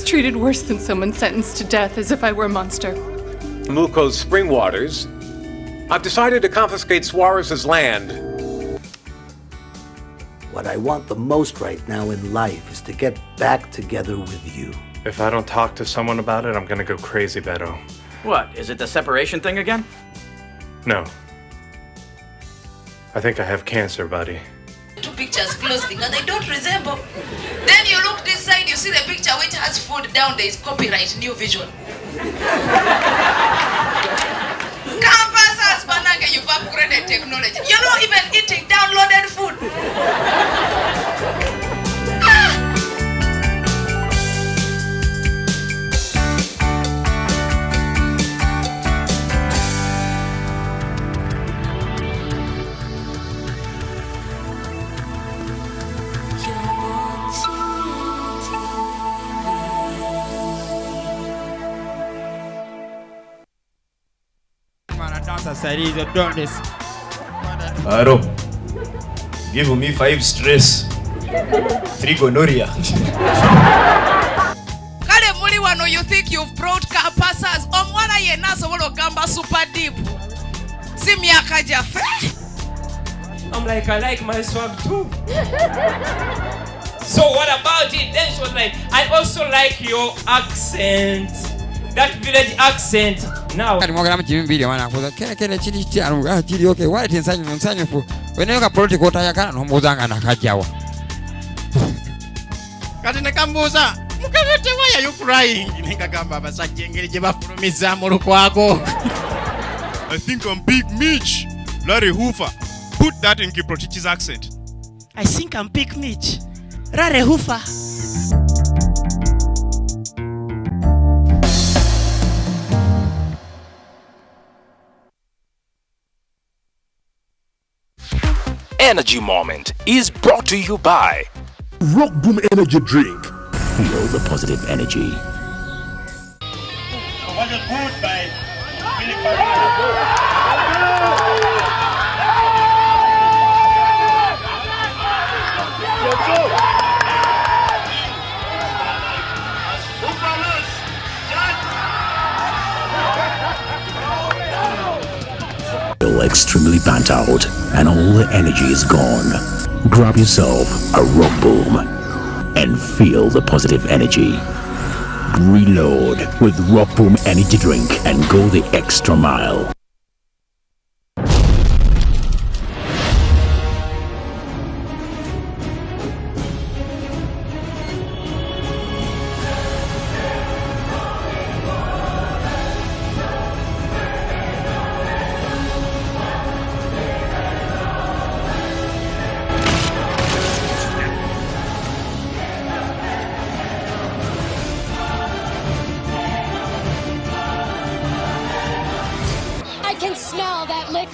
treated worse than someone sentenced to death, as if I were a monster. Muko's spring waters. I've decided to confiscate Suarez's land. What I want the most right now in life is to get back together with you. If I don't talk to someone about it, I'm gonna go crazy, Beto. What, is it the separation thing again? No. I think I have cancer, buddy. Two pictures closely and they don't resemble. Then you look this side, you see the picture which has food down, there is copyright, new vision. Campus has banana, you've upgraded technology. You're not even eating downloaded food. Aro, give me 5 stress, 3 gonorrhea. Kale muli wano, you think you've brought campusers. Omwana yena sobola gamba super deep. Si miaka jafe. I'm like, I like my swag too. So what about it? Then she was like, I also like your accent. That village accent. Now. Okay, why didn't sign for when you got political Tayaka no Mozanga Nakajawa? Katina Kamboza, why are you crying? I think I'm Big Mitch. Larry Hoover. Put that in Kiprochichi's accent. I think I'm Big Mitch. Larry Hoover. Energy Moment is brought to you by Rock Boom Energy Drink. Feel the positive energy. Feel extremely burnt out and all the energy is gone. Grab yourself a Rock Boom and feel the positive energy. Reload with Rock Boom Energy Drink and go the extra mile.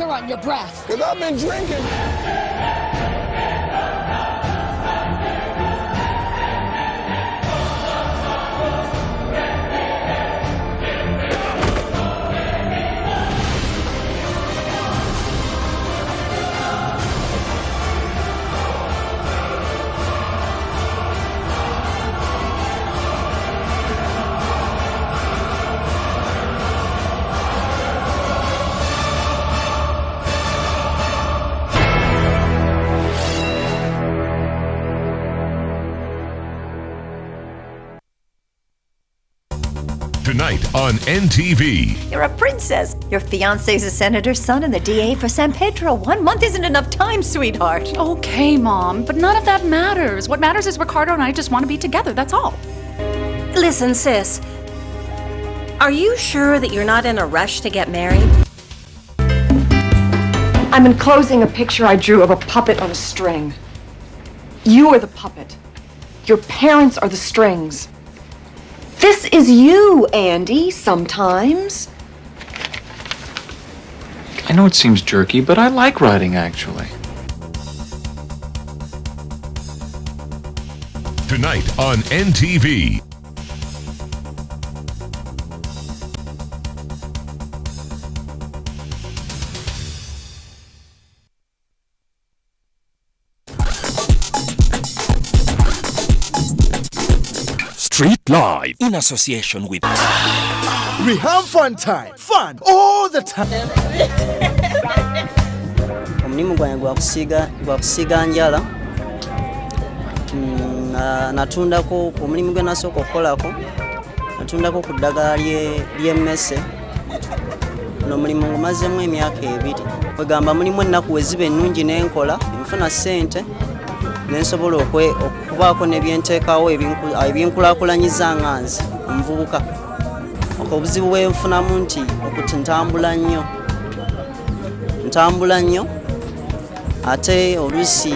On your breath. Because I've been drinking. Tonight on NTV. You're a princess. Your fiancé's a senator's son and the DA for San Pedro. 1 month isn't enough time, sweetheart. Okay, Mom, but none of that matters. What matters is Ricardo and I just want to be together, that's all. Listen, sis. Are you sure that you're not in a rush to get married? I'm enclosing a picture I drew of a puppet on a string. You are the puppet. Your parents are the strings. This is you, Andy, sometimes. I know it seems jerky, but I like writing, actually. Tonight on NTV. Street Life in association with We have fun time. Fun all the time. Omulimu gwange gwa kusiga njala. Natundako omulimu gwe nasooka okukolako. Natundako ku ddagala ly'emmese. N'omulimu ngumazemu emyaka 2. Wegamba mulimu ennaku weziba ennungi n'enkola, nfuna ssente, n'ensobola okubaako n'ebyenteekawo ebyenkulaakulanyiza nga nze omuvubuka. Obuzibu bwe nfunamu nti okuti ntambula nnyo ate oluusi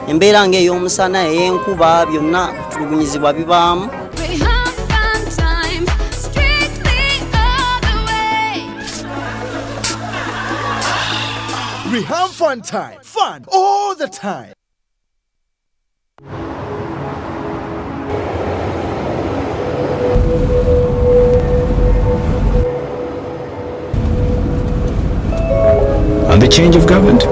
embeera ng'ey'omusana ey'enkuba byonna kutulugunyizibwa bibaamu. We have fun time. Fun all the time. And the change of government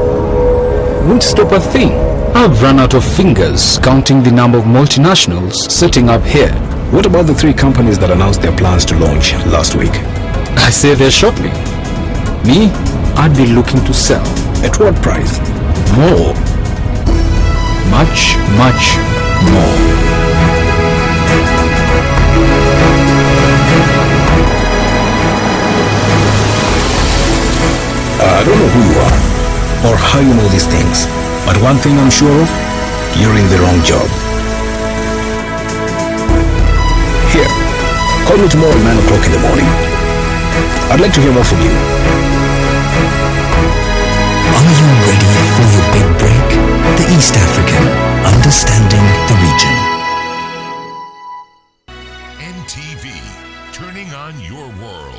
won't stop a thing. I've run out of fingers counting the number of multinationals setting up here. What about the 3 companies that announced their plans to launch last week? I say they're shortly. Me, I'd be looking to sell. At what price? More. Much, much more. I don't know who you are or how you know these things, but one thing I'm sure of, you're in the wrong job. Here, call me tomorrow at 9 o'clock in the morning. I'd like to hear more from you. Are you ready for your big break? The East African, understanding the region. NTV, turning on your world.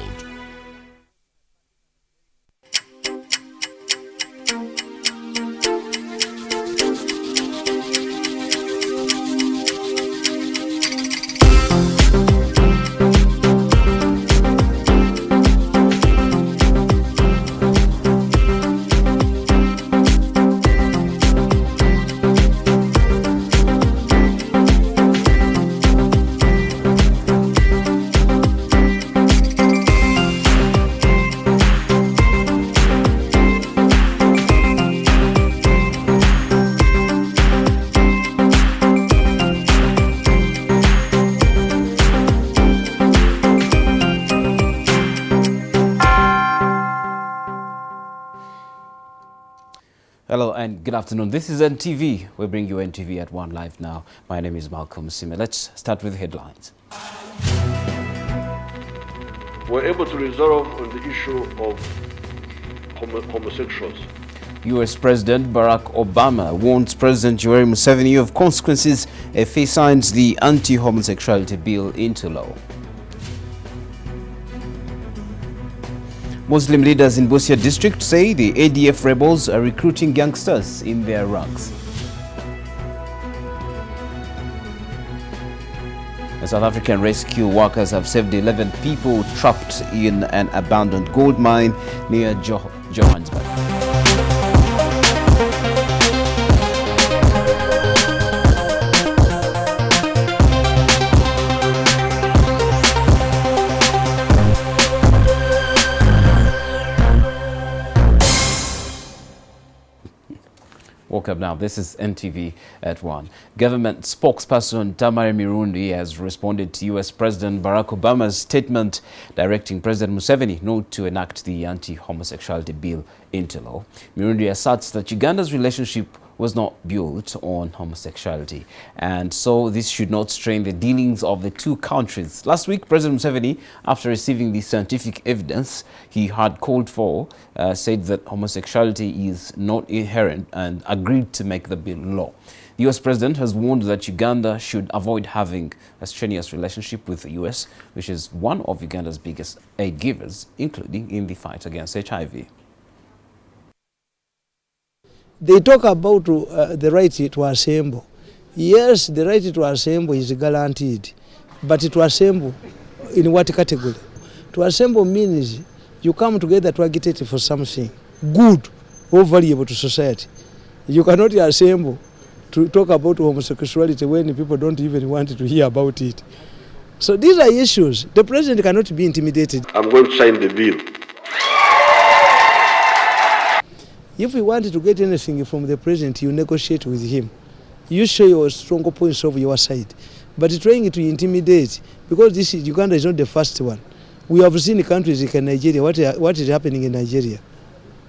Hello and good afternoon. This is NTV. We bring you NTV at One live now. My name is Malcolm Sime. Let's start with the headlines. We're able to resolve on the issue of homosexuals. US President Barack Obama warns President Yoweri Museveni of consequences if he signs the anti-homosexuality bill into law. Muslim leaders in Busia district say the ADF rebels are recruiting youngsters in their ranks. The South African rescue workers have saved 11 people trapped in an abandoned gold mine near Johannesburg. Welcome now. This is NTV at One. Government spokesperson Tamari Mirundi has responded to US President Barack Obama's statement directing President Museveni not to enact the anti-homosexuality bill into law. Mirundi asserts that Uganda's relationship was not built on homosexuality, and so this should not strain the dealings of the two countries. Last week, President Museveni, after receiving the scientific evidence he had called for, said that homosexuality is not inherent and agreed to make the bill law. The US president has warned that Uganda should avoid having a strenuous relationship with the US, which is one of Uganda's biggest aid givers, including in the fight against HIV. They talk about the right to assemble. Yes, the right to assemble is guaranteed, but to assemble in what category? To assemble means you come together to agitate for something good or valuable to society. You cannot assemble to talk about homosexuality when people don't even want to hear about it. So these are issues. The president cannot be intimidated. I'm going to sign the bill. If you want to get anything from the president, you negotiate with him. You show your stronger points of your side. But trying to intimidate, because Uganda is not the first one. We have seen countries like Nigeria. What is happening in Nigeria?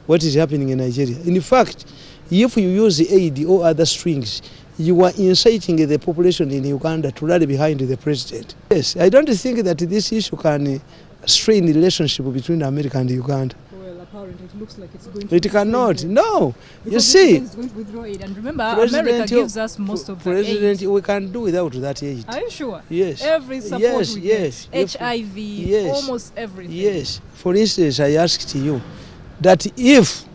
What is happening in Nigeria? In fact, if you use the aid or other strings, you are inciting the population in Uganda to rally behind the president. Yes, I don't think that this issue can strain the relationship between America and Uganda. Well, apparently it looks like it's going to. It cannot. No. Because you see. it's going to withdraw aid. And remember, America gives us most of the aid. We can do without that aid. Are you sure? Yes. Every support we get. HIV, almost everything. Yes. For instance, I asked you that if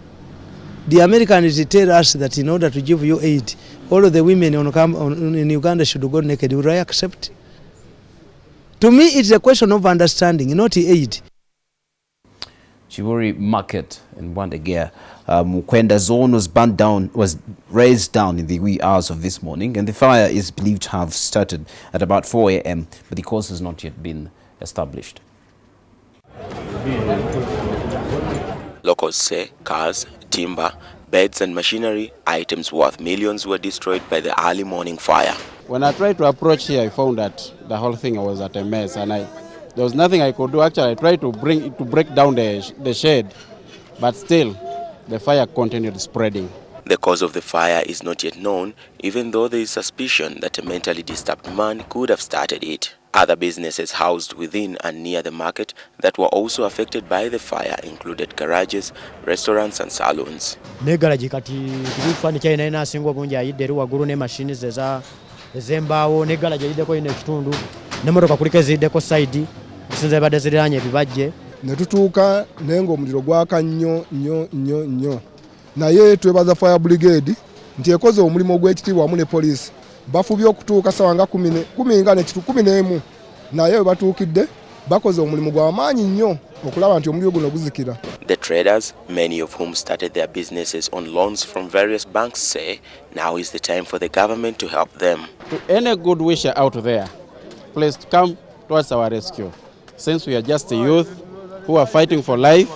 the Americans tell us that in order to give you aid, all of the women in Uganda should go naked, would I accept? To me, it's a question of understanding, not aid. Chibori Market in Wandegea, Mukwenda zone was raised down in the wee hours of this morning, and the fire is believed to have started at about 4 a.m., but the cause has not yet been established. Locals say cars, timber, beds and machinery, items worth millions were destroyed by the early morning fire. When I tried to approach here, I found that the whole thing was at a mess, and there was nothing I could do. Actually, I tried to break down the shed, but still, the fire continued spreading. The cause of the fire is not yet known, even though there is suspicion that a mentally disturbed man could have started it. Other businesses housed within and near the market that were also affected by the fire included garages, restaurants and salons. Negaragi kati kifani cha ina asingo bunja ayidderu waguru ne machines ezembawo negaragi ayideko ine kitundu nemotoka kulike ziddeko side sinze badde ziranye bibajje ne tutuuka nengo omuliro gwaka nnyo naye twebaza fire brigade nti ekoze omulimu gw'ekitiibwa wamu ne police bafubye okutuuka sawa nga 11 naye we batuukidde bakoze omulimu gw'amaanyi nnyo okulaba nti omuliro guno guzikira. The traders, many of whom started their businesses on loans from various banks, say now is the time for the government to help them. To any good wisher out there, please come towards our rescue. Since we are just a youth who are fighting for life.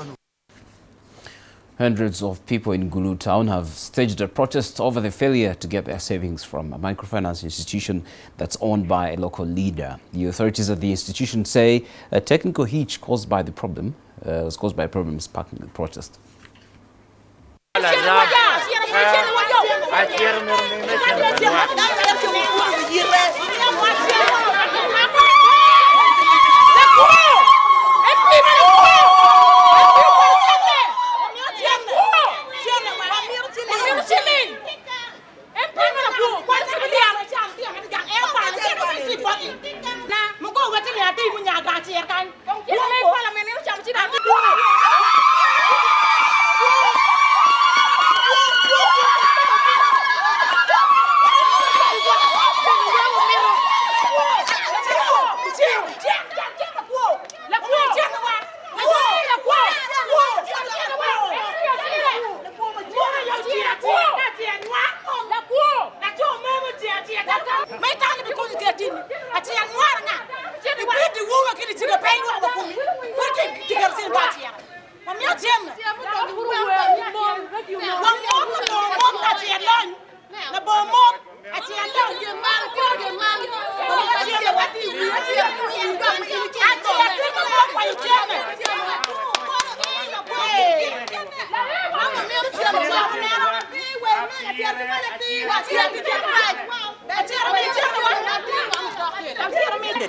Hundreds of people in Gulu town have staged a protest over the failure to get their savings from a microfinance institution that's owned by a local leader. The authorities at the institution say a technical hitch caused by the problem was caused by problems sparking the protest.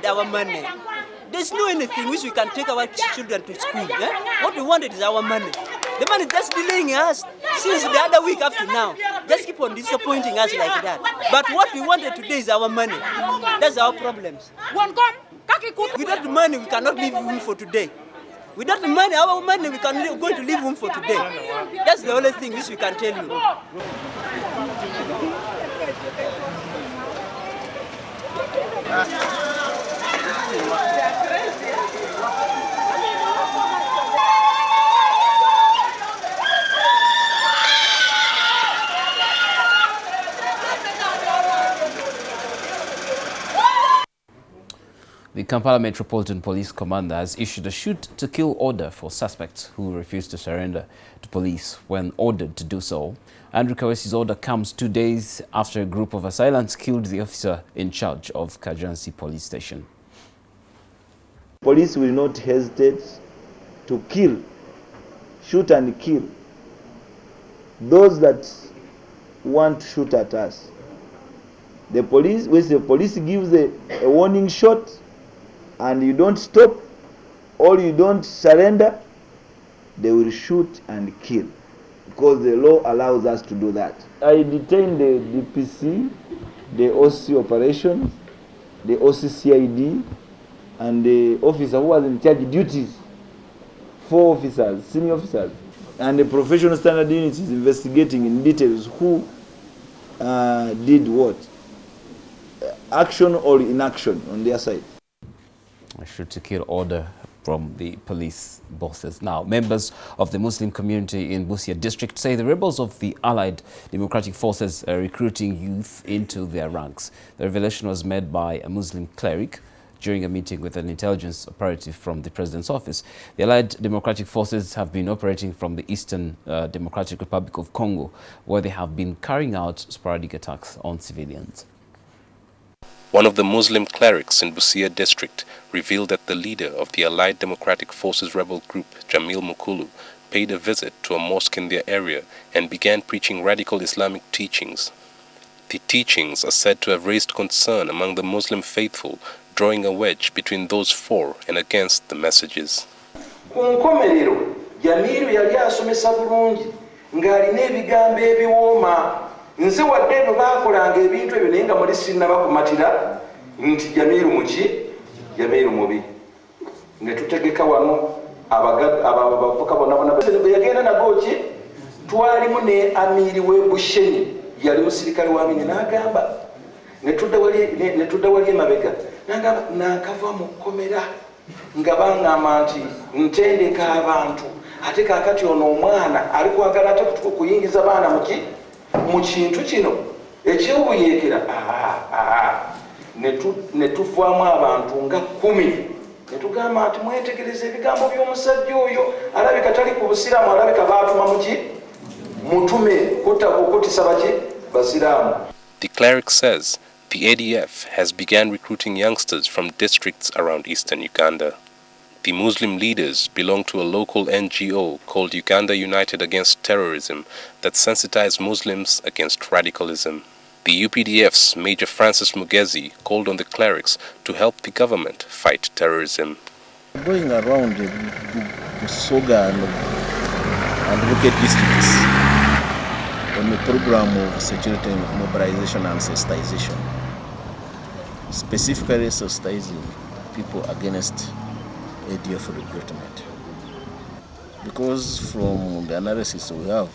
Our money. There's no anything which we can take our children to school. What we wanted is our money. The money is just delaying us since the other week up to now. Just keep on disappointing us like that. But what we wanted today is our money. That's our problems. Without the money, we cannot leave room for today. Without the money, our money, we can going to leave room for today. That's the only thing which we can tell you. Kampala Metropolitan Police Commander has issued a shoot-to-kill order for suspects who refuse to surrender to police when ordered to do so. Andrew Kawesi's order comes 2 days after a group of assailants killed the officer in charge of Kajansi police station. Police will not hesitate to kill, shoot and kill those that want to shoot at us. The police, when the police gives a warning shot and you don't stop or you don't surrender, they will shoot and kill because the law allows us to do that. I detained the DPC, the OC operations, the OCCID, and the officer who was in charge duties, 4 officers, senior officers, and the professional standard unit is investigating in details who did what, action or inaction on their side. A shoot-to-kill order from the police bosses. Now, members of the Muslim community in Busia district say the rebels of the Allied Democratic Forces are recruiting youth into their ranks. The revelation was made by a Muslim cleric during a meeting with an intelligence operative from the President's office. The Allied Democratic Forces have been operating from the Eastern Democratic Republic of Congo, where they have been carrying out sporadic attacks on civilians. One of the Muslim clerics in Busia district revealed that the leader of the Allied Democratic Forces rebel group, Jamil Mukulu, paid a visit to a mosque in their area and began preaching radical Islamic teachings. The teachings are said to have raised concern among the Muslim faithful, drawing a wedge between those for and against the messages. Kunkomerero, Jamiru yali asomesa bulungi ng'alina ebigambo ebiwooma. Nze wadde no baakolanga ebintu ebyo naye nga muli sinnabakumatira nti Jamiru muki, Jamiru mubi. Ne tutegeka wano abavuka bonna bwe yagenda nago ki, twalimu ne amiri w'e Busheni yali musirikale wa Amini n'agamba ne tudda wali emabega n'agamba nankava mu kkomera nga baŋŋamba nti ntendeka abantu ate kaakati ono omwana ali kwagala ate kuyingiza baana mu kintu kino ekyobuyeekera. Ne tuvaamu abantu nga 10 ne tugamba nti mwetegereze ebigambo by'omusajja oyo alabika tali ku busiraamu, alabika baatuma mutume kutisa baki basiraamu. The cleric says the ADF has begun recruiting youngsters from districts around eastern Uganda. The Muslim leaders belong to a local NGO called Uganda United Against Terrorism that sensitizes Muslims against radicalism. The UPDF's Major Francis Mugezi called on the clerics to help the government fight terrorism. Going around the Soga and local districts on the program of security mobilization and sensitization, specifically sensitizing people against ADF recruitment. Because from the analysis we have,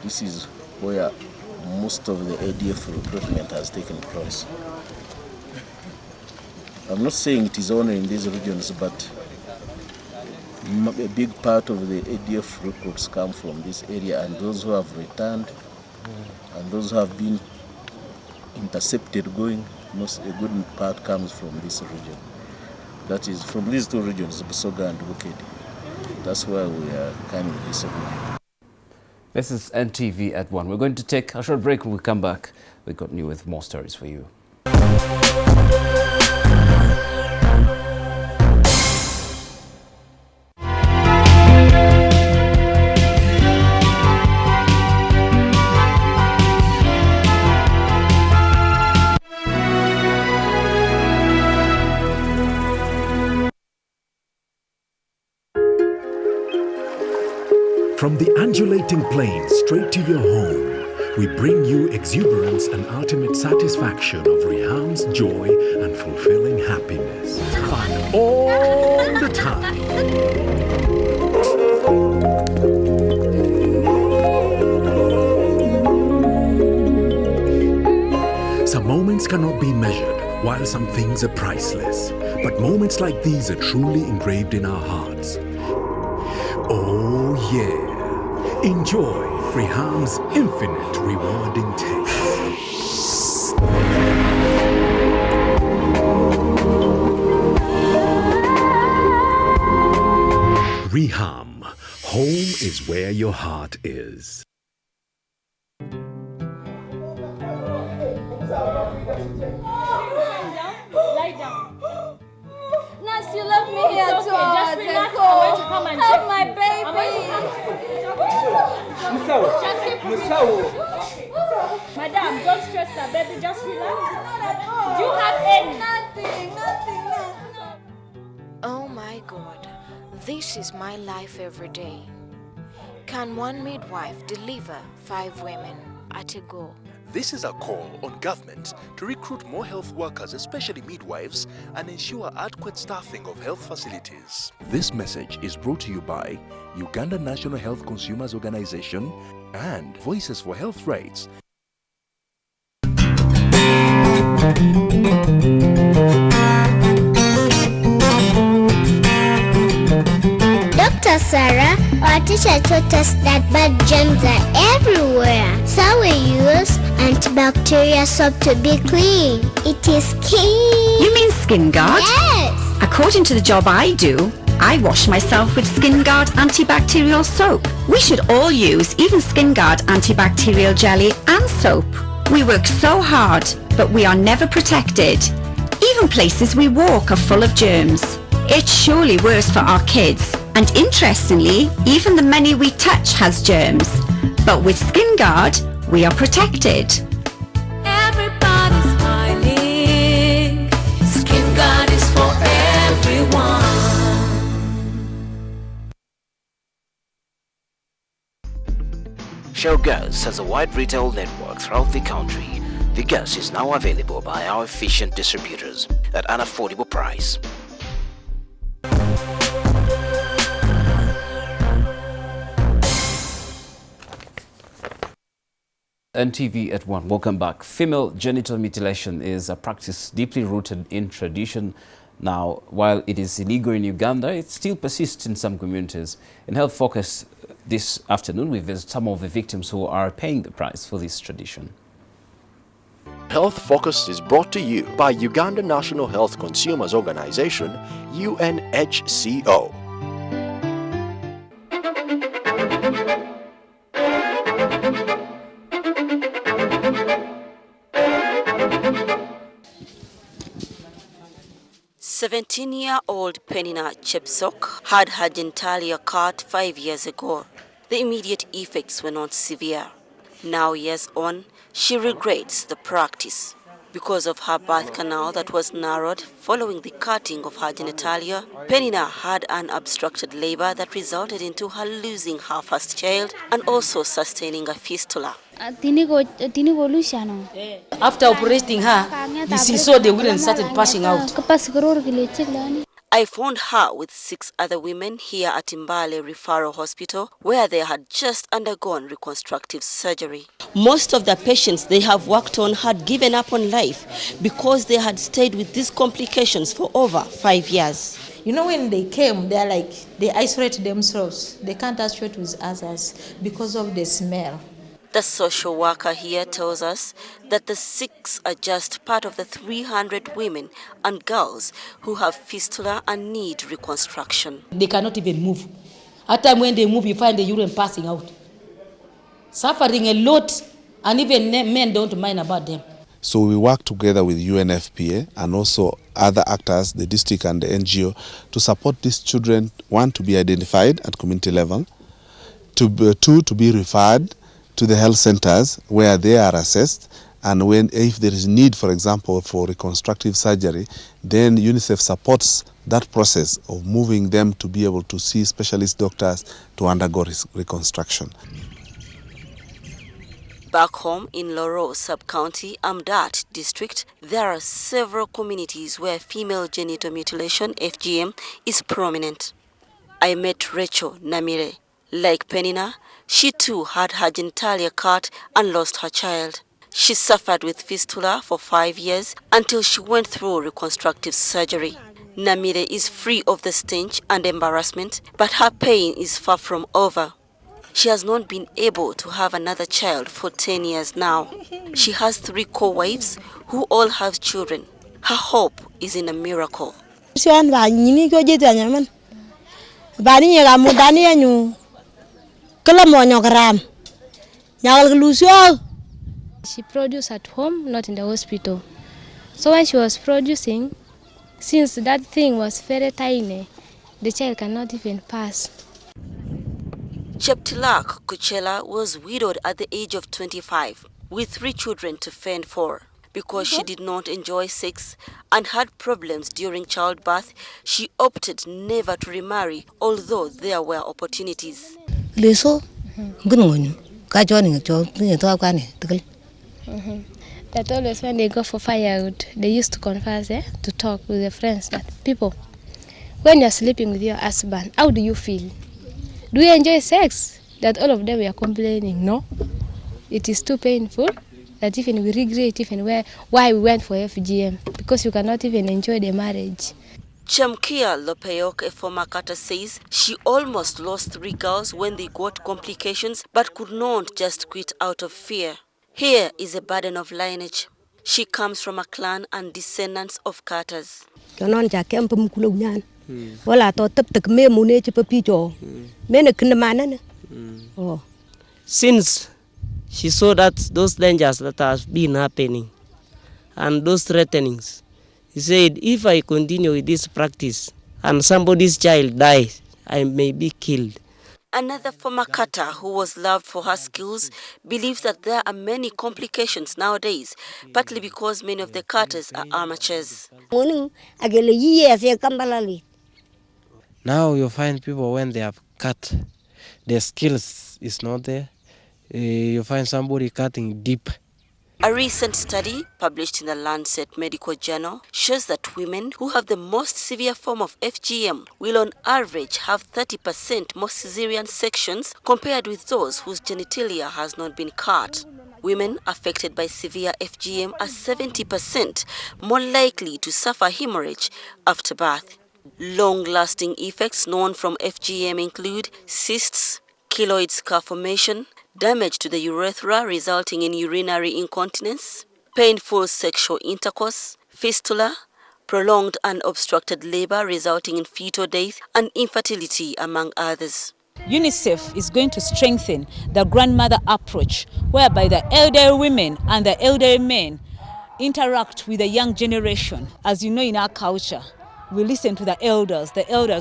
this is where most of the ADF recruitment has taken place. I'm not saying it is only in these regions, but a big part of the ADF recruits come from this area, and those who have returned and those who have been intercepted going, a good part comes from this region. That is from these 2 regions, Busoga and Bukedi. That's why we are kind of disagreeing. This is NTV at 1. We're going to take a short break. When we come back, we continue with more stories for you. From the undulating plains straight to your home, we bring you exuberance and ultimate satisfaction of Riham's joy and fulfilling happiness. Fun all the time. Some moments cannot be measured, while some things are priceless. But moments like these are truly engraved in our hearts. Oh yeah. Enjoy Riham's infinite rewarding taste. Reham. Home is where your heart is. Lie down. Nas, you left me here too. Just relax. I'm going to come and help my baby. Madam, don't stress the baby. Just relax. Do you have any? Nothing. Oh my God, this is my life every day. Can one midwife deliver 5 women at a go? This is a call on government to recruit more health workers, especially midwives, and ensure adequate staffing of health facilities. This message is brought to you by Uganda National Health Consumers Organization and Voices for Health Rights. Dr. Sarah, our teacher taught us that bad germs are everywhere. So we use antibacterial soap to be clean. It is key. You mean Skin Guard? Yes. According to the job I do, I wash myself with Skin Guard antibacterial soap. We should all use even Skin Guard antibacterial jelly and soap. We work so hard, but we are never protected. Even places we walk are full of germs. It's surely worse for our kids. And interestingly, even the money we touch has germs. But with Skin Guard, we are protected. Everybody's smiling. Skin Guard is for everyone. Shell Gas has a wide retail network throughout the country. The gas is now available by our efficient distributors at an affordable price. NTV at ONE, welcome back. Female genital mutilation is a practice deeply rooted in tradition. Now, while it is illegal in Uganda, it still persists in some communities. In Health Focus this afternoon, we visit some of the victims who are paying the price for this tradition. Health Focus is brought to you by Uganda National Health Consumers Organization, UNHCO. "17-year-old Penina Chepsok had her genitalia cut 5 years ago. The immediate effects were not severe. Now, years on, she regrets the practice. Because of her birth canal that was narrowed following the cutting of her genitalia, Penina had an obstructed labor that resulted into her losing her first child and also sustaining a fistula. After operating her, she saw the urine started passing out. I found her with 6 other women here at Mbale Referral Hospital where they had just undergone reconstructive surgery. Most of the patients they have worked on had given up on life because they had stayed with these complications for over 5 years. You know, when they came, they isolate themselves. They can't associate with others because of the smell. The social worker here tells us that the 6 are just part of the 300 women and girls who have fistula and need reconstruction. They cannot even move. At time when they move, you find the urine passing out. Suffering a lot, and even men don't mind about them. So we work together with UNFPA and also other actors, the district and the NGO, to support these children, 1, to be identified at community level, 2, to be referred to the health centers where they are assessed, and if there is need, for example, for reconstructive surgery, then UNICEF supports that process of moving them to be able to see specialist doctors to undergo reconstruction. Back home in Loro Sub-County, Amdat District, there are several communities where female genital mutilation, FGM, is prominent. I met Rachel Namire. Like Penina, she too had her genitalia cut and lost her child. She suffered with fistula for 5 years until she went through reconstructive surgery. Namire is free of the stench and embarrassment, but her pain is far from over. She has not been able to have another child for 10 years now. She has 3 co-wives who all have children. Her hope is in a miracle. Bani ya mu dani anyu. Kala mo nyogram. Nyal lusyo. She produced at home, not in the hospital. So when she was producing, since that thing was very tiny, the child cannot even pass. Cheptilak Kuchela was widowed at the age of 25 with 3 children to fend for. Because she did not enjoy sex and had problems during childbirth, she opted never to remarry, although there were opportunities. Leso, That always when they go for firewood, they used to converse, to talk with their friends. That people, when you're sleeping with your husband, how do you feel? Do you enjoy sex? That all of them were complaining, no, it is too painful. That even we regret even why we went for FGM, because you cannot even enjoy the marriage. Chamkia Lopeyok, a former cutter, says she almost lost 3 girls when they got complications, but could not just quit out of fear. Here is a burden of lineage. She comes from a clan and descendants of cutters. Since she saw that those dangers that have been happening and those threatenings, he said, if I continue with this practice and somebody's child dies, I may be killed. Another former cutter who was loved for her skills believes that there are many complications nowadays, partly because many of the cutters are amateurs. Now you find people when they have cut, their skills is not there. You find somebody cutting deep. A recent study published in the Lancet Medical Journal shows that women who have the most severe form of FGM will on average have 30% more cesarean sections compared with those whose genitalia has not been cut. Women affected by severe FGM are 70% more likely to suffer hemorrhage after birth. Long-lasting effects known from FGM include cysts, keloid scar formation, damage to the urethra resulting in urinary incontinence, painful sexual intercourse, fistula, prolonged and obstructed labor resulting in fetal death, and infertility, among others. UNICEF is going to strengthen the grandmother approach, whereby the elderly women and the elderly men interact with the young generation. As you know, in our culture, we listen to the elders,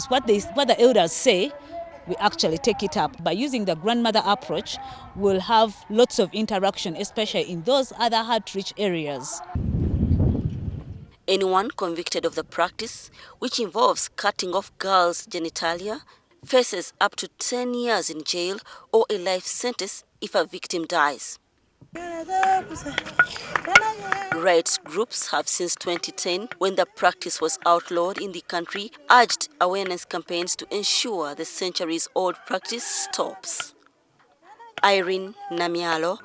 what the elders say, we actually take it up. By using the grandmother approach, we'll have lots of interaction, especially in those other hard-to-reach areas. Anyone convicted of the practice, which involves cutting off girls' genitalia, faces up to 10 years in jail or a life sentence if a victim dies. Rights groups have since 2010, when the practice was outlawed in the country, urged awareness campaigns to ensure the centuries-old practice stops. Irene Namialo,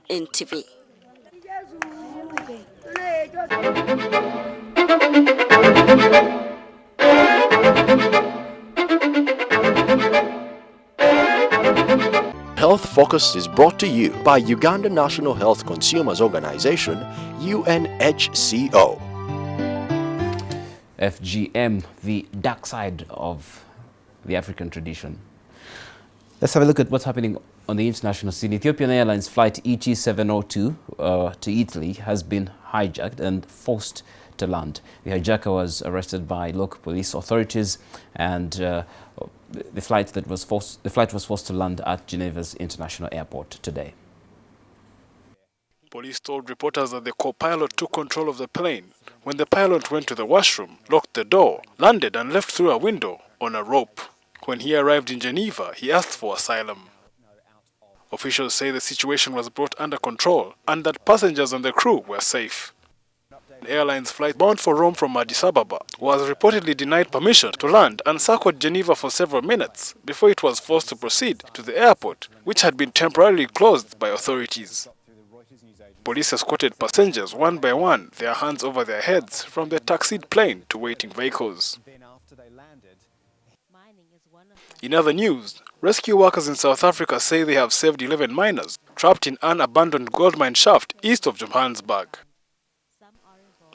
NTV. Health Focus is brought to you by Uganda National Health Consumers Organization, UNHCO. FGM, the dark side of the African tradition. Let's have a look at what's happening on the international scene. Ethiopian Airlines flight ET702 to Italy has been hijacked and forced to land. The hijacker was arrested by local police authorities, and the flight was forced to land at Geneva's international airport today. Police told reporters that the co-pilot took control of the plane when the pilot went to the washroom, locked the door, landed and left through a window on a rope. When he arrived in Geneva, he asked for asylum. Officials say the situation was brought under control and that passengers and the crew were safe. The airline's flight bound for Rome from Addis Ababa was reportedly denied permission to land and circled Geneva for several minutes before it was forced to proceed to the airport, which had been temporarily closed by authorities. Police escorted passengers one by one, their hands over their heads, from the taxied plane to waiting vehicles. In other news, rescue workers in South Africa say they have saved 11 miners trapped in an abandoned gold mine shaft east of Johannesburg.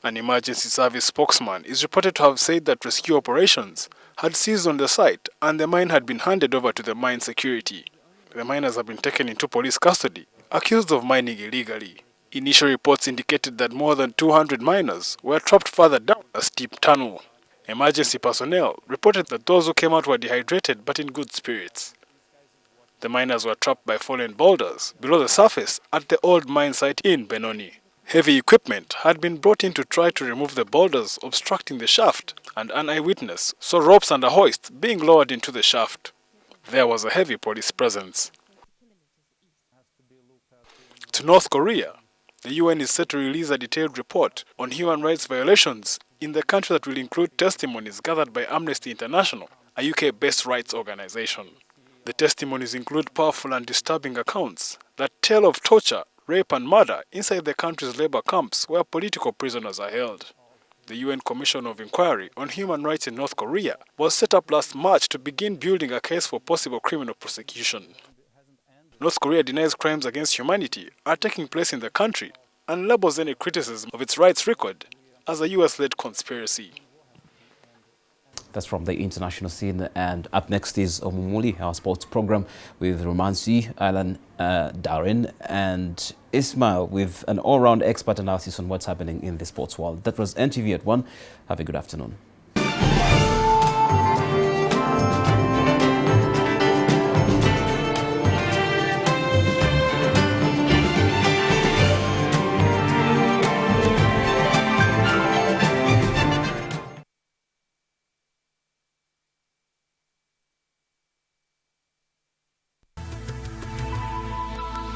An emergency service spokesman is reported to have said that rescue operations had seized on the site and the mine had been handed over to the mine security. The miners have been taken into police custody, accused of mining illegally. Initial reports indicated that more than 200 miners were trapped further down a steep tunnel. Emergency personnel reported that those who came out were dehydrated but in good spirits. The miners were trapped by fallen boulders below the surface at the old mine site in Benoni. Heavy equipment had been brought in to try to remove the boulders obstructing the shaft, and an eyewitness saw ropes and a hoist being lowered into the shaft. There was a heavy police presence. To North Korea, the UN is set to release a detailed report on human rights violations in the country that will include testimonies gathered by Amnesty International, a UK-based rights organization. The testimonies include powerful and disturbing accounts that tell of torture, rape and murder inside the country's labor camps where political prisoners are held. The UN Commission of Inquiry on Human Rights in North Korea was set up last March to begin building a case for possible criminal prosecution. North Korea denies crimes against humanity are taking place in the country and labels any criticism of its rights record as a US-led conspiracy. That's from the international scene. And up next is Omumuli, our sports program, with Romansi, Alan, Darren and Ismail with an all-round expert analysis on what's happening in the sports world. That was NTV at 1. Have a good afternoon.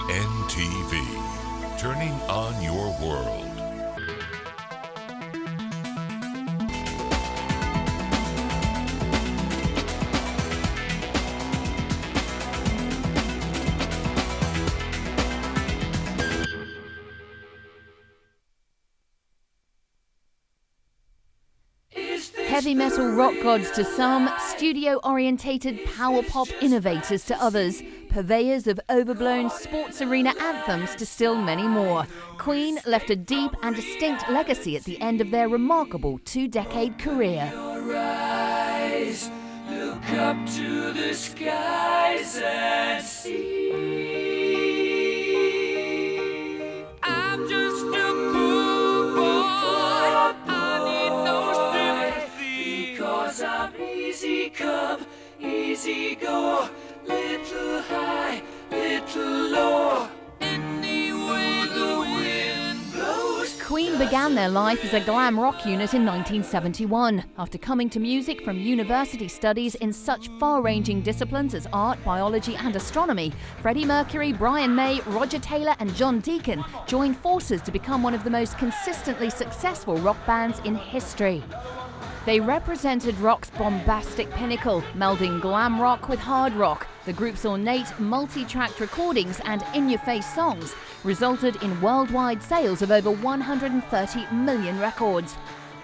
NTV, turning on your world. Heavy metal rock gods to some, studio-orientated power pop innovators to others, purveyors of overblown sports arena anthems to still many more. Queen left a deep and distinct legacy at the end of their remarkable 2-decade career. Rise, look up to the skies and see. I'm just a poor boy, I need no sympathy, because I'm easy come, easy go, little high, little low, any way the wind blows. Queen began their life as a glam rock unit in 1971. After coming to music from university studies in such far-ranging disciplines as art, biology and astronomy, Freddie Mercury, Brian May, Roger Taylor and John Deacon joined forces to become one of the most consistently successful rock bands in history. They represented rock's bombastic pinnacle, melding glam rock with hard rock. The group's ornate, multi-tracked recordings and in-your-face songs resulted in worldwide sales of over 130 million records.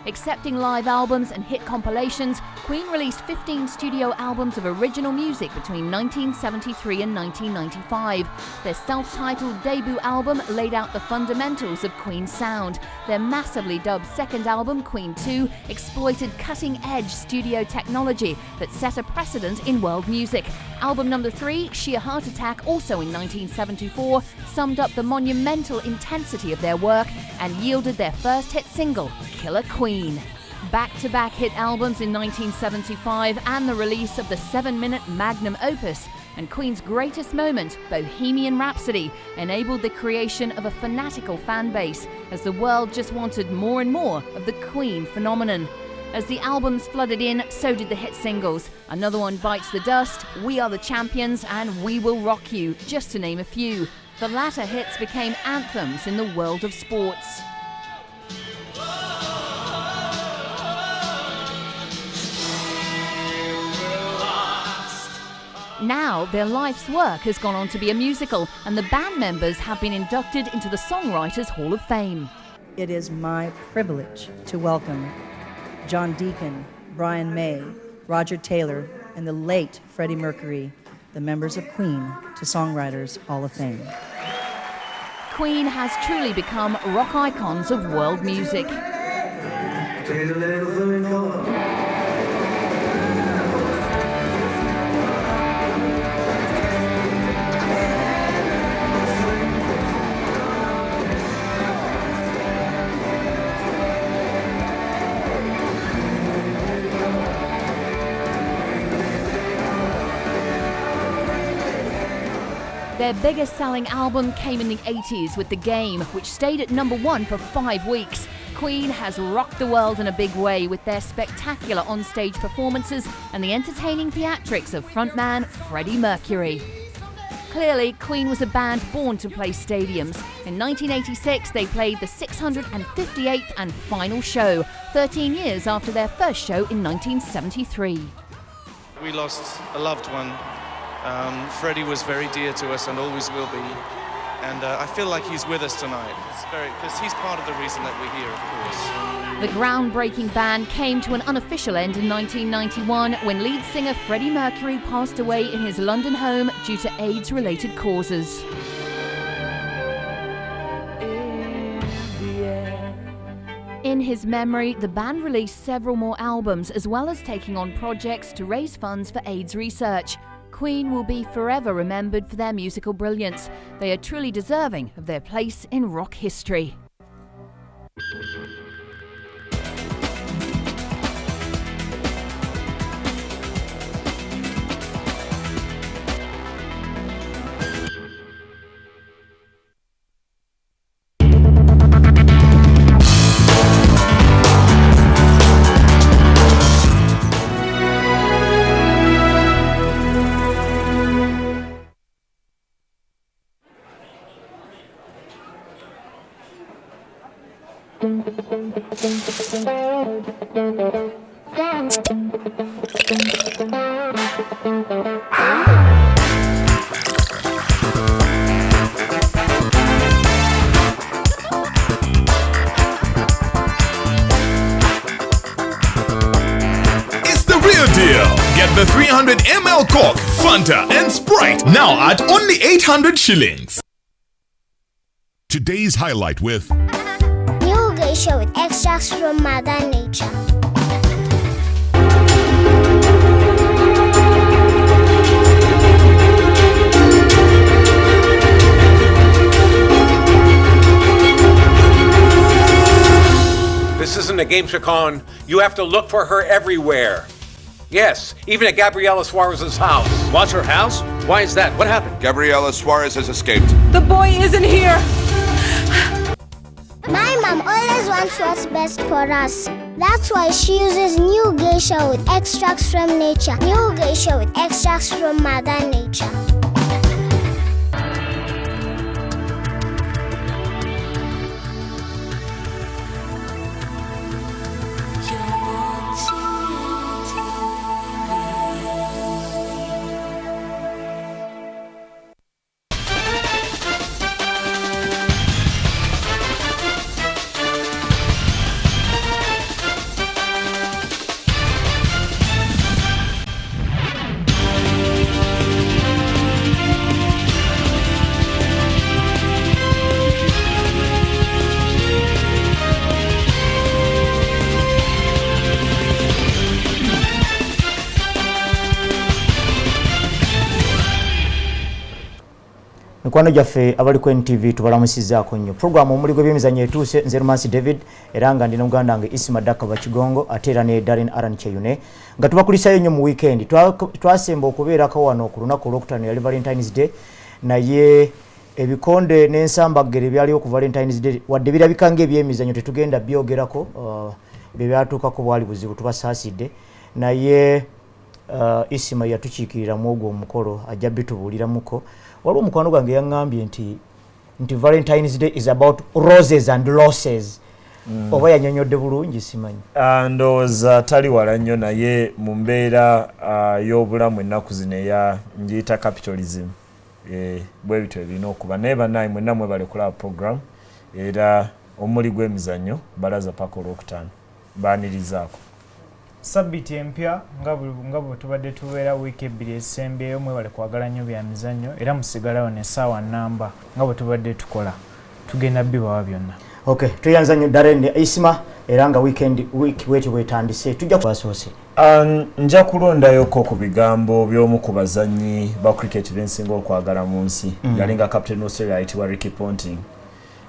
Accepting live albums and hit compilations, Queen released 15 studio albums of original music between 1973 and 1995. Their self-titled debut album laid out the fundamentals of Queen's sound. Their massively dubbed second album, Queen 2, exploited cutting-edge studio technology that set a precedent in world music. Album number 3, Sheer Heart Attack, also in 1974, summed up the monumental intensity of their work and yielded their first hit single, Killer Queen. Back-to-back hit albums in 1975 and the release of the 7-minute magnum opus and Queen's greatest moment, Bohemian Rhapsody, enabled the creation of a fanatical fan base as the world just wanted more and more of the Queen phenomenon. As the albums flooded in, so did the hit singles. Another One Bites the Dust, We Are the Champions and We Will Rock You, just to name a few. The latter hits became anthems in the world of sports. Now, their life's work has gone on to be a musical, and the band members have been inducted into the Songwriters Hall of Fame. It is my privilege to welcome John Deacon, Brian May, Roger Taylor, and the late Freddie Mercury, the members of Queen, to Songwriters Hall of Fame. Queen has truly become rock icons of world music. Their biggest selling album came in the 80s with The Game, which stayed at #1 for 5 weeks. Queen has rocked the world in a big way with their spectacular on-stage performances and the entertaining theatrics of frontman Freddie Mercury. Clearly, Queen was a band born to play stadiums. In 1986, they played the 658th and final show, 13 years after their first show in 1973. We lost a loved one. Freddie was very dear to us and always will be. And I feel like he's with us tonight. Because he's part of the reason that we're here, of course. The groundbreaking band came to an unofficial end in 1991 when lead singer Freddie Mercury passed away in his London home due to AIDS-related causes. In his memory, the band released several more albums as well as taking on projects to raise funds for AIDS research. Queen will be forever remembered for their musical brilliance. They are truly deserving of their place in rock history. Get the 300 ml Coke, Fanta and Sprite now at only 800 shillings. Today's highlight with New geisha with extracts from Mother Nature. This isn't a game, Chacon. You have to look for her everywhere. Yes, even at Gabriela Suarez's house. What's her house? Why is that? What happened? Gabriela Suarez has escaped. The boy isn't here. My mom always wants what's best for us. That's why she uses new geisha with extracts from nature. New geisha with extracts from Mother Nature. Mikwano gyaffe abali ku NTV tubalamusizaako nnyo. Program omuli gw'ebyemizannyo etuuse nze Rumansi David era nga ndina muganda wange Isima Daka Bakigongo ate era ne Darren Aran Cheyune nga tubakulisayo nnyo mu weekend. Twasemba okubeerako wano ku lunaku olwokutaano ya Valentine's Day naye ebikonde n'ensambagere byaliwo ku Valentine's Day wadde birabika ng'ebyemizannyo tetugenda byogerako bye byatuukako bwali buzibu tubasaasidde naye Isima yatukiikirira mu ogwo omukolo ajja bitubuuliramuko. Waliwo mukwano gwange yaŋŋambye nti Valentine's Day is about roses and losses. Oba yanyonyodde bulungi simanyi. Ndowooza tali wala nnyo naye mu mbeera y'obulamu ennaku zino eya ngiyita capitalism. Bwe bityo ebirina okuba naye bannaye mwenna mwebale kulaba program era omuli gw'emizannyo balaza paka olwokutaano baanirizaako. Sabiti empya nga bwe tubadde tubeera wiiki ebbiri esembeeyo mwebale kwagala nnyo bya mizannyo era musigalawo n'essaawa nnamba nga bwe tubadde tukola tugenda bibawa byonna. Okay, tuyanza nnyo Darren Isima era nga weekend weetyo bwetandise tujja kubasoose. Nja kulondayoko ku bigambo by'omu ku bazannyi ba cricket bensinga okwagala mu nsi yalinga captain Australia ayitibwa Ricky Ponting.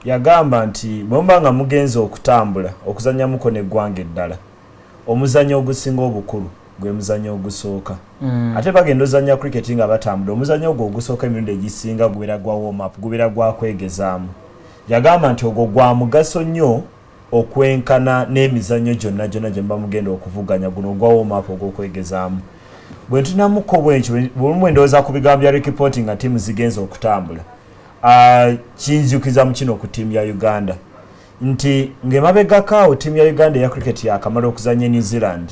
Yagamba nti bwemba nga mugenzi okutambula okuzannyamuko n'eggwanga eddala omuzannyo ogusinga obukulu gwe muzannyo ogusooka ate bagenda ozannya cricket nga batambula omuzannyo ogwo ogusooka emirundi egisinga gubeera gwa warm up gubeera gwa kwegezaamu yagamba nti ogwo gwa mugaso nnyo okwenkana n'emizannyo gyonna gye mba mugenda okuvuganya guno ogwa warm up ogw'okwegezaamu bwe ntunamuko bwenkyo bulumu endowooza ku bigambo bya reporting nga ttiimu zigenza okutambula kinzijjukiza mu kino ku ttiimu ya Uganda nti ng'emabegakaawo ttiimu ya Uganda eya cricket yakamala okuzannya New Zealand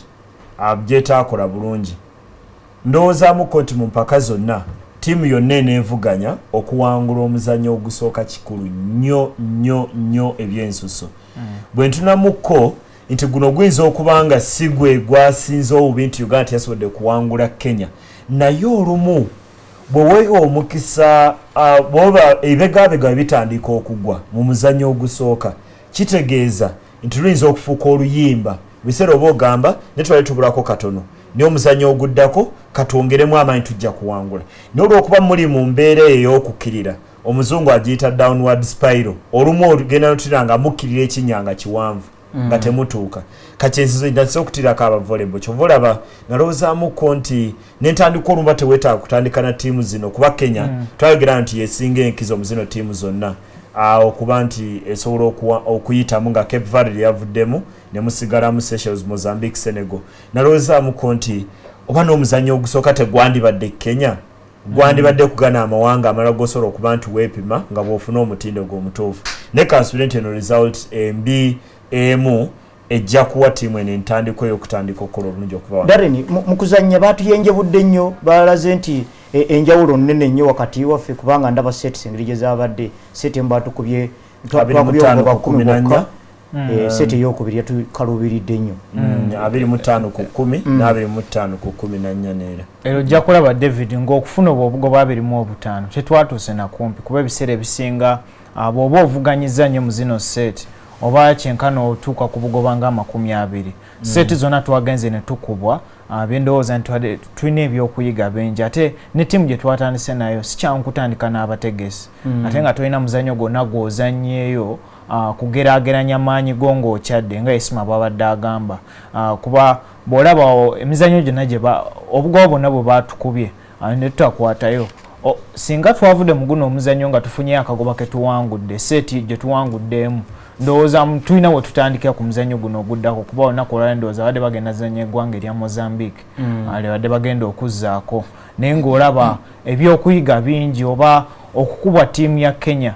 gyetaakola bulungi ndowoozamuko nti mu mpaka zonna ttiimu yonna enevuganya okuwangula omuzannyo ogusooka kikulu nnyo ebyensuso bwe ntunamuko nti guno guyinza okuba nga si gwe gwasinze obubi nti Uganda teyasobodde kuwangula Kenya naye olumu bwe weewa omukisa bwoba ebigabega bitandika okugwa mu muzannyo ogusooka kitegeeza nti luyinza okufuuka oluyimba biseera oba ogamba ne twali tubulako katono naye omuzannyo oguddako katwongeremu amaanyi tujja kuwangula naye olw'okuba muli mu mbeera ey'okukkirira omuzungu agiyita downward spiral olumu olugenda notira nga mukkirira ekinyanga kiwanvu nga temutuuka kakyensizo ndatise okutirako abavolleyball kyova olaba nalowoozaamuko nti nentandika olumba teweetaaga kutandika na ttiimu zino kuba Kenya twayogera nti yesinga enkizo mu zino ttiimu zonna okuba nti esobola okuyitamu nga Cape Verde yavuddemu ne musigalamu Seychelles, Mozambique, Senegal nalowoozaamuko nti oba n'omuzannyo ogusooka tegwandibadde Kenya gwandibadde kugana amawanga amala gosobola okuba nti weepima nga bw'ofuna omutindo gw'omutuufu ne kansule nti eno result embi emu ejja kuwa ttiimu eno entandiko ey'okutandika okukola obulungi okuva Darren mu kuzannya baatuyenjebudde nnyo balaze nti enjawulo nnene nnyo wakati waffe kubanga ndaba seti engeri gye zaabadde seti emu baatukubye twakubye seti ey'okubiri yatukaluubiridde nnyo 25 ku 10 na 25 ku 14 neera ero ojja kulaba David ng'okufuna obugoba 25 tetwatuuse nakumpi kuba ebiseera ebisinga bw'oba ovuganyiza nnyo mu zino seti oba kyenkana otuuka ku bugoba nga 20 seti zonna twagenze ne tukubwa byendowooza nti tulina ebyokuyiga bingi ate ne ttiimu gye twatandise nayo si kyangu kutandika n'abategesi ate nga tolina muzannyo gwonna gw'ozannyeeyo kugeraageranya maanyi go ng'okyadde nga Isma bw'abadde agamba kuba bw'olaba emizannyo gyonna obugoba bwonna bwe baatukubye ne tutakwatayo singa twavudde mu guno omuzannyo nga tufunyeyo akagoba ke tuwangudde seti gye tuwanguddeemu ndowooza tulina we tutandikira ku muzannyo guno oguddako kuba olunaku olwala ndowooza badde bagenda zanya eggwanga erya Mozambique badde bagenda okuzzaako naye ng'olaba ebyokuyiga bingi oba okukubwa ttiimu ya Kenya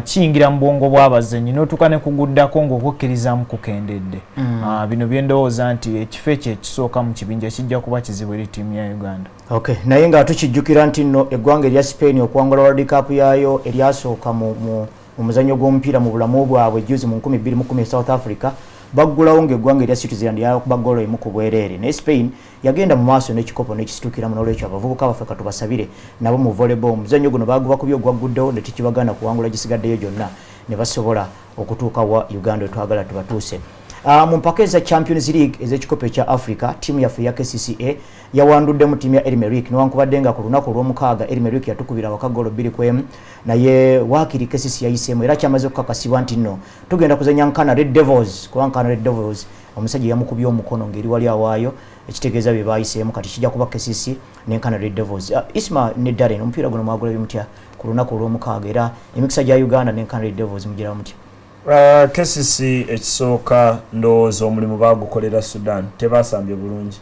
kiyingira mu bwongo bw'abazannyi n'otuuka ne kuguddako ng'okukkirizamu kukendedde bino byendowooza nti ekifo ekyo ekisooka mu kibinja kijja kuba kizibu eri ttiimu ya Uganda. Naye nga tukijjukira nti nno eggwanga erya Spain okuwangula World Cup yaayo eryasooka mu muzannyo gw'omupiira mu bulamu bwabwe juzi mu 2010 South Africa baggulawo ng'eggwanga erya Switzerland yakuba ggoolo emu ku bwereere naye Spain yagenda mu maaso n'ekikopo n'ekisitukiramu n'olwekyo abavubuka baffe katubasabire nabo mu volleyball omuzannyo guno baguba ku byogwagguddewo ne tukibagana kuwangula gisigaddeyo gyonna ne basobola okutuuka wa Uganda twagala tubatuuse. Mu mpaka eza Champions League ez'ekikopo ekya Africa ttiimu yaffe ya KCCA yawanduddemu ttiimu ya Elmerick newankubadde nga ku lunaku olw'omukaaga Elmerick yatukubira wakaggolo 2-1 naye waakiri KCCA yayiseemu era kyamaze okukakasibwa nti nno tugenda kuzanya Nkana Red Devils kuba Nkana Red Devils omusajja yamukubye omukono ng'eri wali awaayo ekitegeeza bye baayiseemu kati kijja kuba KCCA ne Nkana Red Devils. Isma ne Darren omupiira guno mwagula mutya ku lunaku olw'omukaaga era emikisa gya Uganda ne Nkana Red Devils mugiramu mutya? KCC ekisooka ndowooza omulimu baagukolera Sudan tebasambye bulungi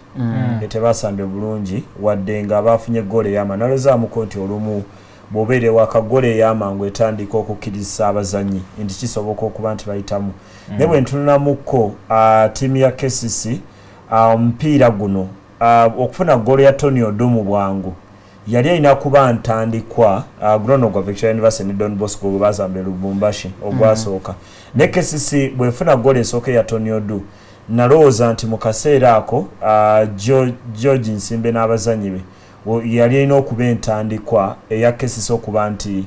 tebasambye bulungi wadde nga baafunye eggoolo ey'amaanyi nalozaamuko nti olumu bw'obeera ewaka ggoolo ey'amangu etandika okukkiriza abazannyi nti kisoboka okuba nti bayitamu naye bwe ntunulamuko ttiimu ya KCC omupiira guno okufuna ggoolo ya Tony Odumu bwangu yali alina kuba ntandikwa guno gwa Victoria University ne Don Bosco gwe bazambye Lubumbashi ogwasooka ne KCC bwefuna ggoolo esooka ya Tony Odu nalowooza nti mu kaseera ako George Nsimbe n'abazannyi be yali alina okuba entandikwa eya KCC okuba nti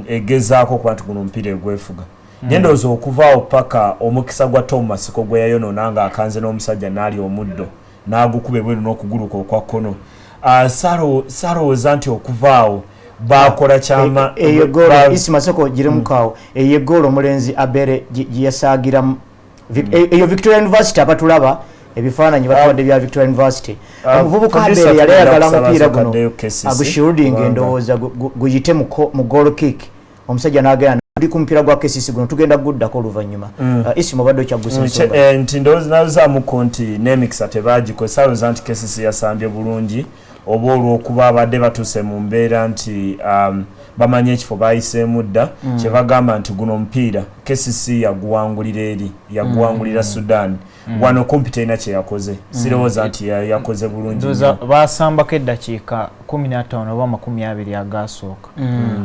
egezaako okuba nti guno omupiira egwefuga naye ndowooza okuvaawo paka omukisa gwa Tom Masiko gwe yayonoona nga akanze n'omusajja n'ali omuddo n'agukuba ebweru n'okuguluka okwa kkono sarowooza nti okuvaawo bakola kyama eyo ggoolo Isma Soko giremukaawo eyo ggoolo omulenzi Abere gye yasaagiramu eyo Victoria University abatulaba ebifaananyi batwadde bya Victoria University omuvubuka mbere yali ayagala omupiira guno agushielding endowooza guyite mu goal kick omusajja n'agenda ndi ku mupiira gwa KCC guno tugenda guddako oluvannyuma Isimo badde okyagusa nti ndowooza konti n'emikisa tebagikozesa nti KCC yasambye bulungi oba olw'okuba abadde batuuse mu mbeera nti bamanye ekifo bayiseemu dda kyebagamba nti guno omupiira KCC yaguwangulira Sudan wano kumpi terina kye yakoze sirowooza nti yakoze bulungi baasambako eddakiika 15 oba 20 agasooka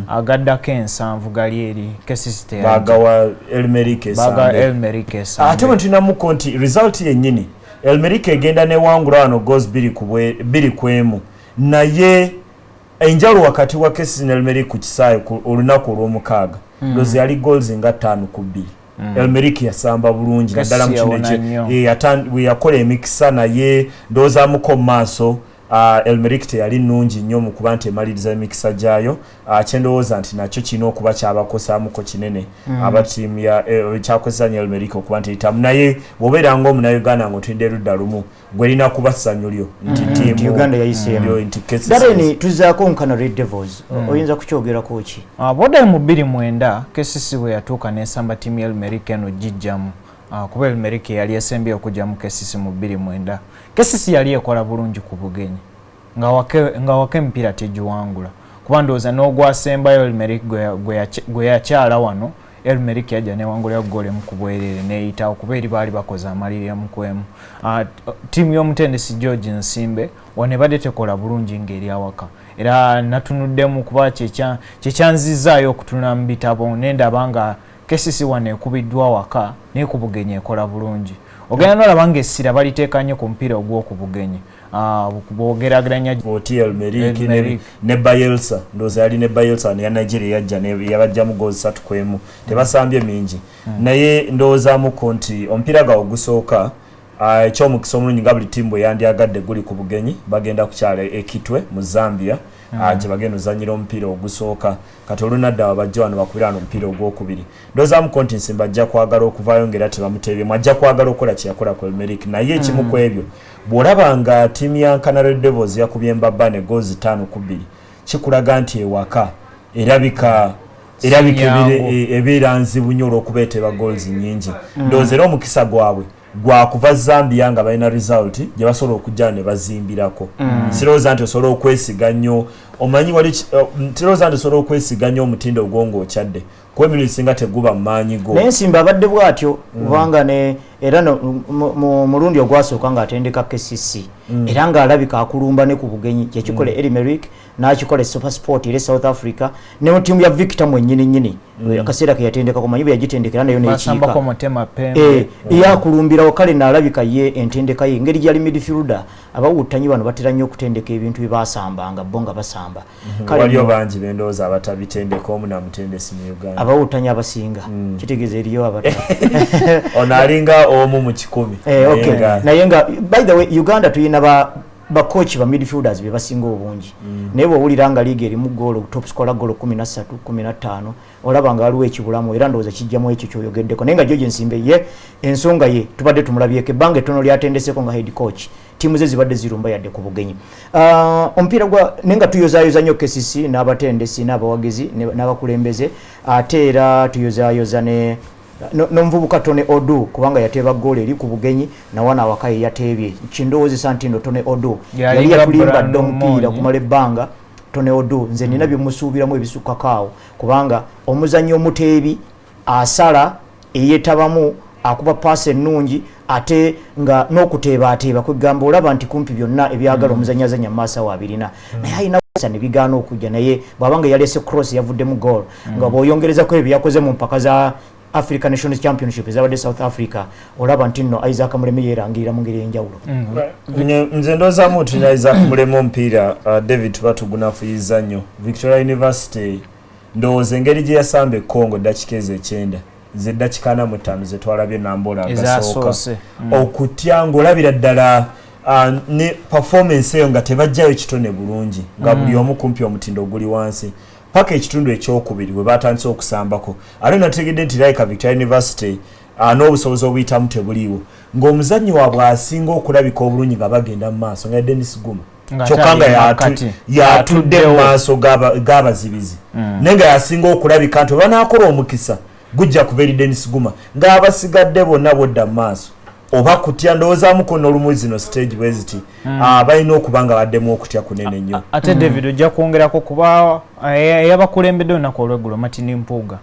agaddako ensanvu gali eri KCC bagawa Elmerike ate bwe tulinamuko nti result yennyini Elmerike egenda newangula wano goals 2-1 naye enjalo wakati wa KCC ne Elmerike ku kisaawe olunaku olw'omukaaga ndozi yali goals nga 5-2 Elmerike yasamba bulungi naddala mu kino yakola emikisa naye ndowoozamuko mu maaso Elmerike yali nnungi nnyo mu kuba nti emaliriza emikisa gyayo kyendowooza nti nakyo kirina okuba kyabakosaamuko kinene aba ttiimu kyakozesanya Elmerike okuba nti etamu naye bw'obeera ng'omunauganda ng'otudde erudda lumu gwe lina kuba ssanyu lyo nti ttiimu Uganda yayiseemu Darren tuzaako nkana Red Devils oyinza kukyogerako ki bw'oddayo mu 29 KCC bwe yatuuka n'esamba ttiimu ya Elmerike eno gijjamu kuba Elmerike yali esembye okujja mu KCC mu 29 KCC yali ekola bulungi ku bugenyi nga wake emipiira tegiwangula kuba ndowooza n'ogwasembayo Elmerike gwe yakyala wano Elmerike yajja newangulira goal emu ku bwereere n'eyitawo kuba eri baali bakoze amalirira mu kwemu ttiimu y'omutendesi George Nsimbe wano ebadde tekola bulungi ng'eri awaka era natunuddemu kuba kyekyanzizaayo okutunula mu bitabo nendaba nga KCC wano ekubiddwa waka naye ku bugenyi ekola bulungi ogenda n'olaba ng'essira baliteeka nnyo ku mupiira ogw'okubugenyi bwogerageranya oti Elmerike ne Bayelsa ndowooza yali ne Bayelsa ne ya Nigeria yajja yabajjamu goals 3-1 tebasambye mingi naye ndowoozamuko nti omupiira gwawo gusooka ekyomukisa omulungi nga buli ttiimu bwe yandyagadde guli ku bugenyi bagenda kukyala ekitwe mu Zambia gye bagenda ozannyira omupiira ogusooka kati olunaddawa bajja wano bakubira wano omupiira ogwokubiri ndowoozamuko nti Nsimba ajja kwagala okuvaayo ng'era tebamuteebyemu ajja kwagala okukola kye yakola ku Elmerike naye ekimu ku ebyo bw'olaba nga ttiimu ya Nkana Red Devils yakubye Mbabba ne goals 5-2 kikulaga nti ewaka erabika ebeera nzibu nnyo olw'okuba eteba goals nnyingi ndowooza era omukisa gwabwe gwakuva Zambia nga balina result gye basobola okujja ne bazimbirako sirowooza nti osobola okwesiga nnyo omanyi wali sirowooza nti osobola okwesiga nnyo omutindo ogwo ng'okyadde kuba emirundi singa teguba mu maanyi go naye Nsimba abadde bw'atyo kubanga era mu mulundi ogwasooka ng'atendeka KCC era ng'alabika akulumba ne ku bugenyi kyekikole Elmerike n'akikola Super Sport eri South Africa ne mu ttiimu ya Victor mwennyini akaseera ke yatendeka kumanyi bwe yagitendekera nayo n'ekiika yakulumbirawo kale n'alabika ye entendeka ye ngeri gyali midfielder abawutanyi bano batera nnyo okutendeka ebintu bye baasambanga bo nga basamba waliyo bangi bendowooza abatabitendeka omu namutendesi mu Uganda abawutanyi abasinga kitegeeza eriyo abata ono alinga omu mu 10 naye nga by the way Uganda tuyina bakochi ba midfielders be basinga obungi naye bw'owulira nga liiga erimu goal top scorer goal 13 15 olaba nga waliwo ekibulamu era ndowooza kijjamu ekyo kyoyogeddeko naye nga George Nsimbe ye ensonga ye tubadde tumulabyeko ebbanga ettono lyatendeseko nga head coach ttiimu ze zibadde zirumba yadde ku bugenyi omupiira naye nga tuyozaayoza nnyo KCC n'abatendesi n'abawagizi n'abakulembeze ate era tuyozaayoza n'omuvubuka Tone Odu kubanga yateeba goal eri ku bugenyi nawana awakaye yateebye kindowoozesa nti ndo Tone Odu yali yatulimbadde omupiira kumala ebbanga Tone Odu nze nina byemusuubiramu ebisukkakaawo kubanga omuzannyi omuteebi asala eyeetabamu akuba paasi ennungi ate nga n'okuteebaateeba kwegamba olaba nti kumpi byonna ebyagala omuzannyi azannya mu maaso awo abirina naye alina ne bigaana okujja naye bw'abanga yalese cross yavuddemu goal nga bw'oyongerezako ebyo byakoze mu mpaka za African Nations Championship ezabadde South Africa olaba nti nno Isaac Muleme yerangirira mu ngeri y'enjawulo nze ndowoozamu nti Isaac Muleme omupiira David tuba tugunafuyiza nnyo Victoria University ndowooza engeri gye yasamba Congo dakika ezo 9 ze dakika 45 ze twalabye Nambola agasooka okutya ng'olabira ddala ne performance eyo nga tebajjayo kitone bulungi nga buli omu kumpi omutindo oguli wansi paka ekitundu ekyokubiri bwe batandise okusambako ate nategedde nti like Victoria University n'obusobozi obuyitamu tebuliiwo ng'omuzannyi waabwe asinga okulabika obulungi nga bagenda mu maaso nga Dennis Guma kyokka nga yatudde mu maaso g'abazibizi naye nga yasinga okulabika nti banaakola omukisa gujja kuba eri Dennis Guma ng'abasigadde bonna bodda mu maaso oba kutya ndowoozamu ko n'olumu zino stage bwe ziti balina okuba nga baddemu okutya kunene nnyo ate David ojja kwongerako kuba yabakulembedde olunaku olweggulo Martin Mpuuga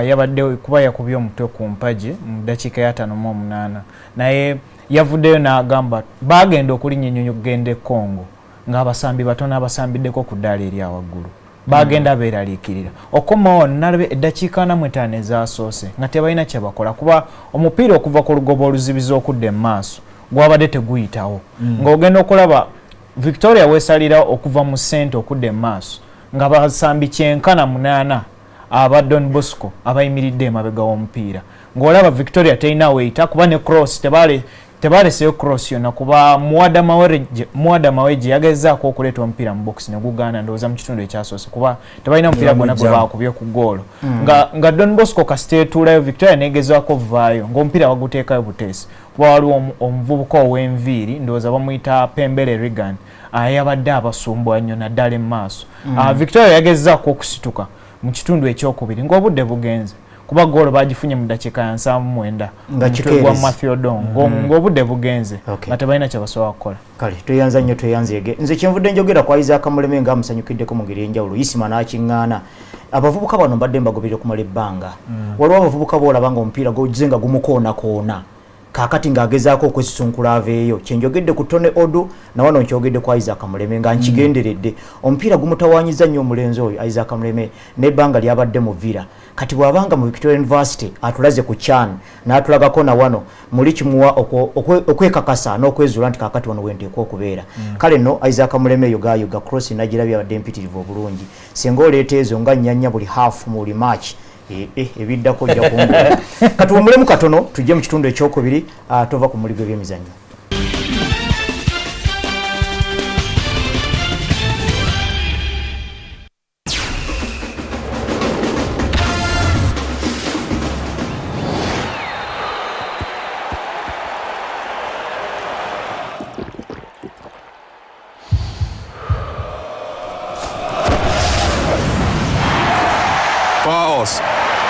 yabadde kuba yakubye omutwe ku mpagi mu ddakiika ya 58 naye yavuddeyo n'agamba bagenda okulinnya okugenda e Congo ng'abasambi batono abasambiddeko ku ddaala eri awaggulu bagenda beeraliikirira okomawo nalabe eddakiika 45 ezasoose nga tebalina kye bakola kuba omupiira okuva ku lugoba oluzibiza okudda mu maaso gwabadde teguyitawo ng'ogenda okulaba Victoria weesalira okuva mu ssente okudda mu maaso nga basambi 98 aba Don Bosco abayimiridde emabega w'omupiira ng'olaba Victoria terina weeyita kuba ne cross tebaleseyo cross yonna kuba Muwada Maweje yagezaako okuleeta omupiira mu box ne gugaana ndowooza mu kitundu ekyasoose kuba tebalina omupiira gwonna gwe baakubye ku goolo nga Don Bosco kasiteetuulayo Victoria neegezaako vaayo ng'omupiira baguteekayo buteesi kuba waliwo omuvubuka ow'enviiri ndowooza bamuyita Pembele Regan yabadde abasumbwa nnyo naddala mu maaso Victoria yagezaako okusituka mu kitundu ekyokubiri ng'obudde bugenze kuba goolo bagifunye mu ddakiika ya 79 ng'akiteegwa Matthew Odongo ng'obudde bugenze nga tebalina kye basobola kukola kale tweyanza nnyo tweyanzeege nze kyenvudde njogera ku Isaac Muleme nga amusanyukiddeko mu ngeri enjawulo Isima n'akiŋŋaana abavubuka bano mbadde mbagobere kumala ebbanga waliwo abavubuka boolaba nga omupiira gogize nga gumukoona kakati ng'agezaako okwesisunkula aveeyo kyenjogedde ku Tone Odu na wano nkyogedde ku Isaac Muleme nga nkigenderedde omupiira gumutawaanyiza nnyo omulenzi oyo Isaac Muleme n'ebbanga lyabadde mu Villa kati bw'abanga mu Victoria University atulaze ku Chan n'atulagako na wano muli kimuwa okwekakasa n'okwezuula nti kakati wano wenteekwa okubeera kale nno Isaac Muleme eyo gaayoga cross n'agirabye abadde mpitirivu obulungi singa oleeta ezo nga nnyanya buli half mu buli match ebiddako ojja kumbula katuwumulemu katono tujje mu kitundu ekyokubiri tova ku muligo by'emizannyo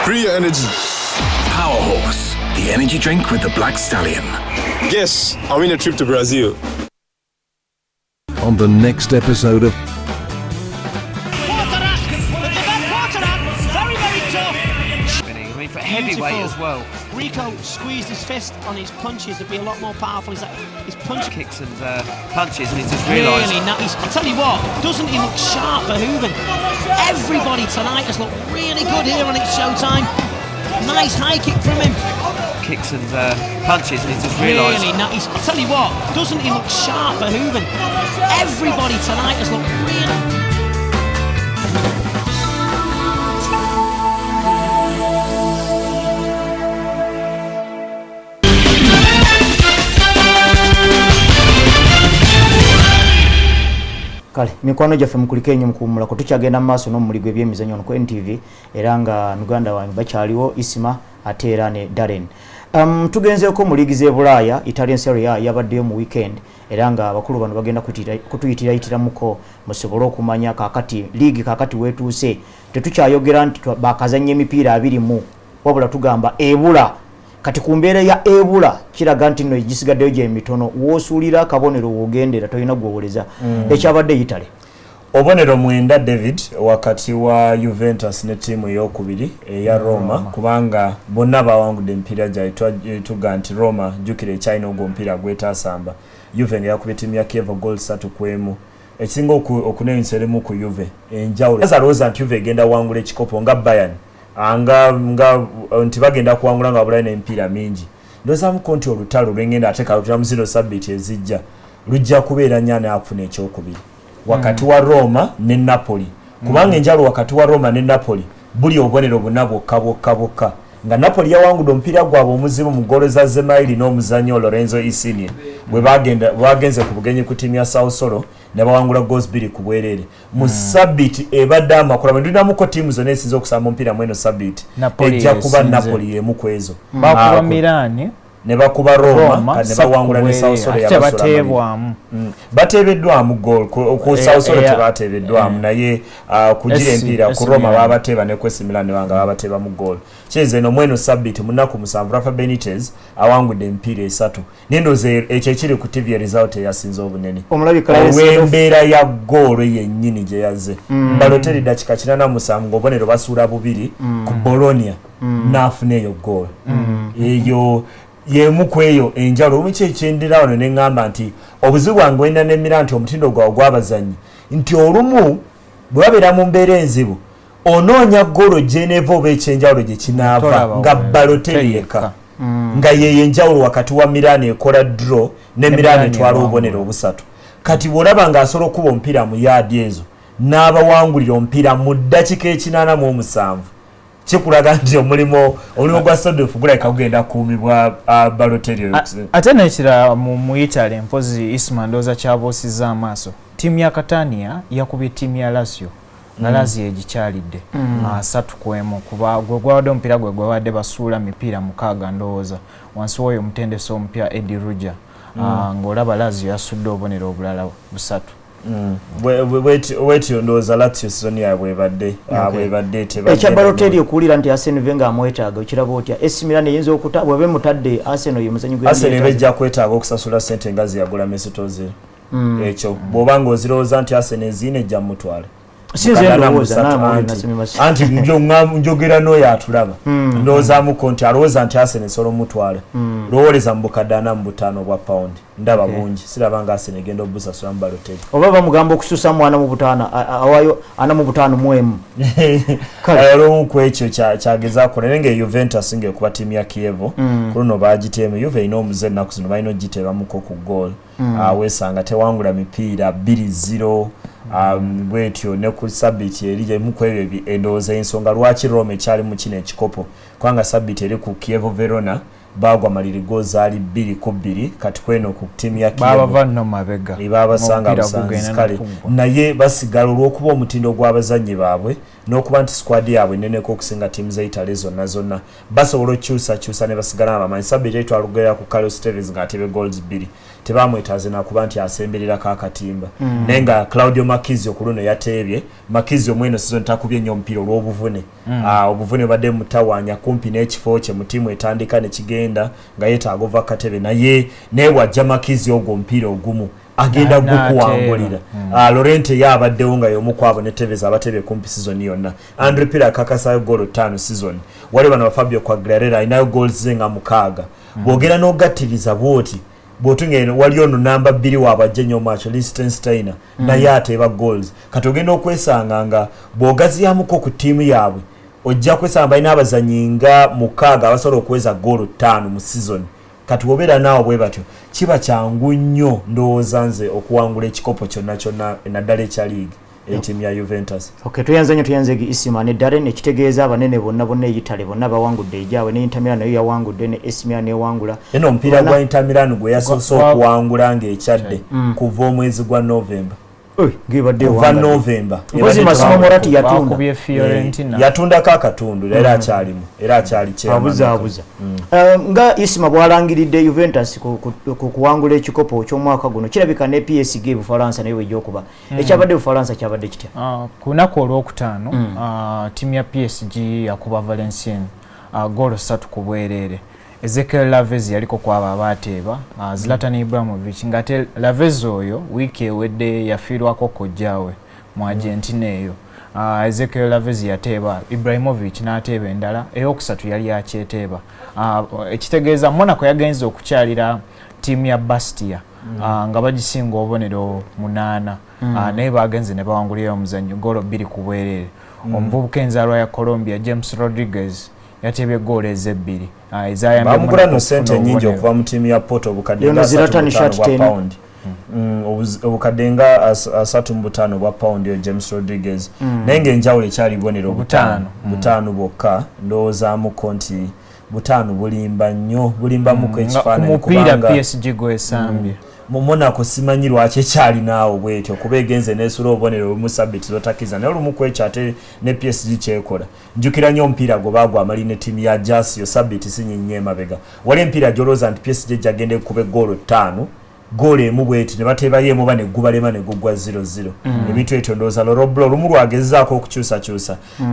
Free your energy. Power Horse, the energy drink with the Black Stallion. Yes, I win a trip to Brazil. On the next episode of For heavyweight as well. Rico squeezed his fist on his punches to be a lot more powerful. His punch kicks and punches, and he's just realised. Really nice. I'll tell you what, doesn't he look sharp for Hooven? Everybody tonight has looked really good here on It's Showtime. Nice high kick from him. Kicks and punches, and he's just realised. Really nice. I'll tell you what, doesn't he look sharp for Hooven? Everybody tonight has looked really. kale mikwano gyaffe mukulike ennyo mukuwummulako tukyagenda mu maaso n'omuligo ebyemizannyo ku NTV era nga Uganda wange bakyaliwo Isima ate era ne Darren tugenzeeko mu liigi z'e Bulaaya Italian Serie A yabaddeyo mu weekend era nga abakulu bano bagenda kutuyitiramuko musobole okumanya kakati liigi kakati weetuuse tetukyayogera nti bakazanya emipiira 20 wabula tugamba ebula kati ku mbeera ya ebula kiraga nti nno gisigaddeyo gye mitono woosuulira akabonero woogendera tolina gwowoleza ekyabadde Italy obonero 9 David wakati wa Juventus ne tiimu ey'okubiri eya Roma kubanga bonna bawangudde emipiira gyabwe tuga nti Roma jjukira ekyalina ogwo omupiira gwetaasamba Juve nga yakubye ttiimu ya Kiev goal 3-1 ekisinga okuneeyinsa erimu ku Juve enjawulo alowooza nti Juve egenda wangula ekikopo nga Bayern nga nti bagenda kuwangula nga bulayi n'emipiira mingi ndozaamuko nti olutalo lwengenda ate kalutulamu zino sabbiiti ezijja lujja kubeera nnyana akufuna ekyokubiri wakati wa Roma ne Napoli kubanga enjalo wakati wa Roma ne Napoli buli obubonero bonna bwokka nga Napoli yawangudde omupiira gwabwe omuzibu mu ggoolo za Zemaili n'omuzannyo Lorenzo Insigne bwe bagenze ku bugenyi ku ttiimu ya Sassuolo ne bawangula goals 2 ku bwereere mu sabbiiti ebadde amakula bwe ndinamuko ttiimu zonna esinza okusamba omupiira mweno sabbiiti ejja kuba Napoli emu ku ezo bakuba Milan ne bakuba Roma ne bawangula ne Sassuolo yabateebwamu bateebeddwamu goal ku Sassuolo tebateebeddwamu naye kugira empiira ku Roma babateeba ne kwesi Milan ne banga babateeba mu goal kyeze eno mweno sabbiiti munaku musanvu Rafa Benitez awangudde empiira 3 nendoze ekyo kiri ku TV result eyasinze obunene olw'embeera ya goal yennyini gye yazze Balotelli dakika 47 ng'obonero basuula bubiri ku Bologna n'afuna eyo goal eyo yemu kweyo enjalo omuche ekyendera wano ne ngamba nti obuzibu bwange wenda ne Milan nti omutindo gwawe gw'abazannyi nti olumu bwe babeera mu mbeera enzibu onoonya golo Geneva oba ekyenjawulo gye kinaava nga Balotelli yekka nga yeyo enjawulo wakati wa Milan ekola draw ne Milan etwala obubonero obusatu kati bw'olaba ng'asobola okuba omupiira mu yaadi ezo n'abawangulira omupiira mu ddakiika 87 chikulaga nti omulimo gwa Sodofu gulaka kugenda kuumibwa Balotelli ate nekira mu Italy mpozi Ismandoza kyabosiza amaaso timu ya Catania yakubye timu ya Lazio nga Lazio egikyalidde 3-1 kuba gwe gwawadde omupiira gwe gwawadde basuula mipiira 6 ndowooza wansi w'oyo omutendesi omupya Eddie Ruger ng'olaba Lazio yasudde obubonero obulala 3 wetyo ndowooza Lazio season yaabwe ebadde ekya Balotelli okuwulira nti Arsene Wenger amwetaaga okiraba otya AC Milan eyinza okuta bw'abe mutadde Arsenal ye muzanyi gwe Arsenal bejja kwetaaga okusasula ssente nga ziyagula Mesut Ozil ekyo bw'oba ng'ozirowooza nti Arsenal ezina ejja mutwala anti njogera n'oyo atulaba ndowoozamuko nti alowooza nti Arsenal esobola omutwala lowooleza mu bukadde 45 bwa pound ndaba bungi siraba nga Arsenal egenda obusasula mu Balotelli oba bamugamba okususa mu 45 mwemu olumu ku ekyo kyagezaako naye nga Juventus ng'ekuba ttiimu ya Kiev ku luno baagiteemu Juve erina omuze ennaku zino balina ogiteebamuko ku goal weesanga tewangula mipiira 2-0 bwetyo ne ku sabbiiti eri emu ku ebyo endowooza ensonga lwaki Roma ekyali mu kino ekikopo kubanga sabbiiti eri ku Kiev Verona bagwa malirigo zaali 2-2 kati kweno ku ttiimu ya Kiev baba no mabega basanga busanzi kale naye basigala olw'okuba omutindo gw'abazannyi baabwe n'okuba nti squad yaabwe neneko okusinga ttiimu za Italy zonna basobola okyusa ne basigala abamanyi sabbiiti etwalugera ku Carlos Tevez ng'atebe goals 2 tebamwetaaze nakuba nti asembererako akatimba naye nga Claudio Marchisio ku luno yateebye Marchisio mweno season takubye nnyo omupiira olw'obuvune obuvune badde mutawaanya kumpi n'ekifo kye mu ttiimu etandika ne kigenda nga yeetaaga ova katebe naye wajja Marchisio ogwo omupiira ogumu agenda gukuwangulira Lorente yabaddewo nga y'omu kwabo ne Tevez abatebe kumpi season yonna Andre Pirlo akakasayo goal 5 season wali bano ba Fabio Quagliarella alinayo goals ze nga 6 bwogera n'ogattiriza bwoti bwotungene wali ono namba 2 wabajja nnyo macho Liechtenstein naye ateeba goals kati ogenda okwesanga nga bw'ogaziyamuko ku ttiimu yaabwe ojja kwesanga balina abazannyi nga 6 abasobola okuweza goal 5 mu season kati wobeera naawe bwe batyo kiba kyangu nnyo ndowooza nze okuwangula ekikopo kyonna naddala ekya league tiimu ya Juventus tuyanze Isima ne Darren ekitegeeza abanene bonna eyitale bonna bawangudde ejaawe ne Inter Milan nayo yawangudde ne AC Milan ewangula eno omupiira gwa Inter Milan gwe yasoose okuwangula ng'ekyadde kuva omwezi gwa November kuva November yatundako akatundu era akyali kyemabuza nga Isima bwalangiridde Juventus kuwangula ekikopo ky'omwaka guno kirabika ne PSG Bufalansa nayo wejjokuba ekyabadde Bufalansa kyabadde kitya ku lunaku olwokutaano ttiimu ya PSG yakuba Valenciennes goal 3 ku bwereere Ezekiel Lavez yaliko kwaba abateeba Zlatan Ibrahimovic ngate Lavez oyo wiiki ewedde yafiirwako kojjaawe mu Argentina eyo Ezekiel Lavez yateeba Ibrahimovic n'ateeba endala eyokusatu yali akyeteeba ekitegeeza Monaco yagenze okukyalira ttiimu ya Bastia nga bagisinga obubonero 8 naye bagenze ne bawangulira omuzannyo goolo 2 ku bwereere omuvubuka enzaalwa ya Colombia James Rodriguez yatebye goal ez'ebbiri bamugula no sente nyingi okuva mu ttiimu ya Porto bukadde nga 3 pound obukadenga asatu mbutano bwa pound yo James Rodriguez nenge njawule chali bonero butano bokka ndoza mu konti butano bulimba nnyo bulimba mu kwekifana kubanga PSG gwesambye mumona ko simanyirwa ache chali nawo bwetyo kubegenze nesuro obonero musabiti zotakiza ne olumu kwechate ne PSG chekola njukira nyo mpira go bagwa amaline team ya Jazz yo sabiti sinyinye mabega wale mpira joloza anti PSG jagende kube golo 5 gole mu bweti ne bateba yemo bane gubalema ne gugwa 0-0 ebintu etyo ndoza loroblo lumu lwagezaako okukyusa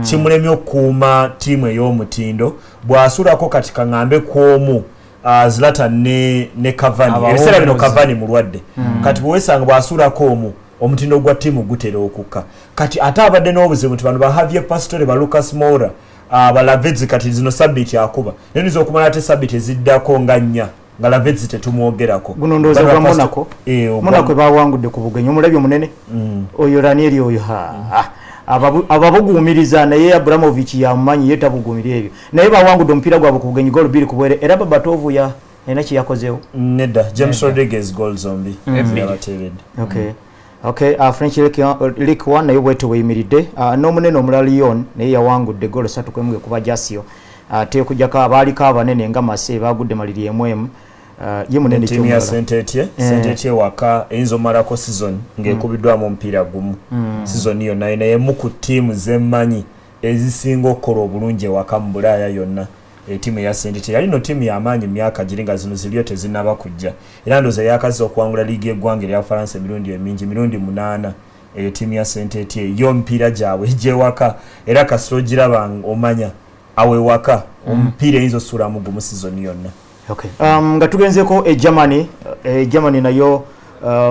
kimulemye okuuma timu ey'omutindo bw'asulako kati kaŋŋambe kwomu Zlatan ne Cavani ebisera bino Cavani mulwadde kati bwesanga bw'asulako omu omutindo gwa timu gutera okukka kati ate abadde n'obuzibu nti bano ba Javier Pastore ba Lucas Moura balavedzi kati zino sabiti akuba nenizo okumala ate sabiti eziddako nga nnya nga lavedzi tetumwogerako guno ndoza kwa Monaco Monaco bawangudde ku bugenyi omulabyo munene oyo Ranieri oyo ababugumiriza naye Abramovich yamanyi yetabugumira ebyo naye bawangudde omupiira gwabwe ku bugenyi gol 2 kubwere era Babatovu ya ena kiyakozeewo nedda James Rodriguez goal zombie okay French League 1 nayo bwete weyimiridde n'omunene omulala Lyon naye yawangudde gol 3 kwemwe kuba Jasio ate kujjako abaliko abanene nga Mase bagudde maliri emwemu ye munene timu ya Saint-Etienne waka enzo marako season ngekubiddwamu omupiira gumu season iyo naye mu ku timu zemmanyi ezisinga okukola obulungi waka mu Bulaaya yonna timu ya Saint-Etienne yalino timu y'amaanyi myaka giringa zino ziliyo tezinaba kujja era ndoza yakazi okuwangula liigi y'eggwanga erya France emirundi emingi mirundi 8 timu ya Saint-Etienne yo mpira gyabwe gyewaka era kasiro giraba omanya awe waka omupiira ezo sura mugumu season yonna nga tugenzeko Germany nayo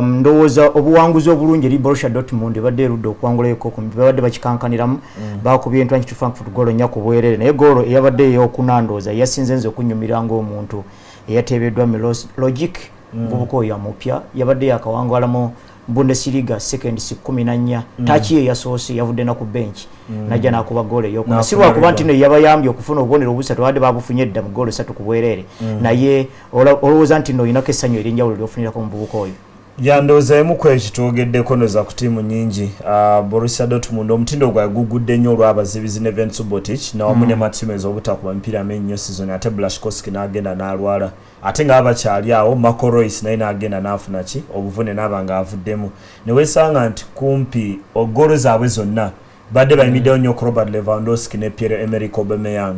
ndowooza obuwanguzi obulungi eri Borussia Dortmund badde erudde okuwangulayo babadde bakikankaniramu bakubye entwanyi Frankfurt golo nnya ku bwerere naye golo eyabadde eyokunandooza yasinze nze okunyumira ng'omuntu eyateebeddwa Logic muvubuka oyo amupya yabadde yakawangwalamu Bundesliga seconds 14 tachi ye yasoose yavudde na ku bench najja nakuba gole yokuna sirwa kuba ntino yabayambye okufuna obonero obusatu wadde babufunye dda mu gole 3 ku bwerere naye olowooza ntino inako essanyu erinjawulo lyofunirako muvubuka oyo yandoza emu kwekitwogeddeko noza ku tiimu nyingi Borussia Dortmund omutindo gwa gugudde nnyo olw'abazibizi ne Vince Botic nawamu ne Martinez obutakuba mpira amenyo season ate Blaszkowski n'agenda n'alwala ate ng'abakyali awo Marco Reus naye n'agenda n'afuna ki obuvune n'aba ng'avuddemu ne weesanga nti kumpi ogolo zaabwe zonna badde bayimiddewo nnyo ku Robert Lewandowski ne Pierre-Emerick Aubameyang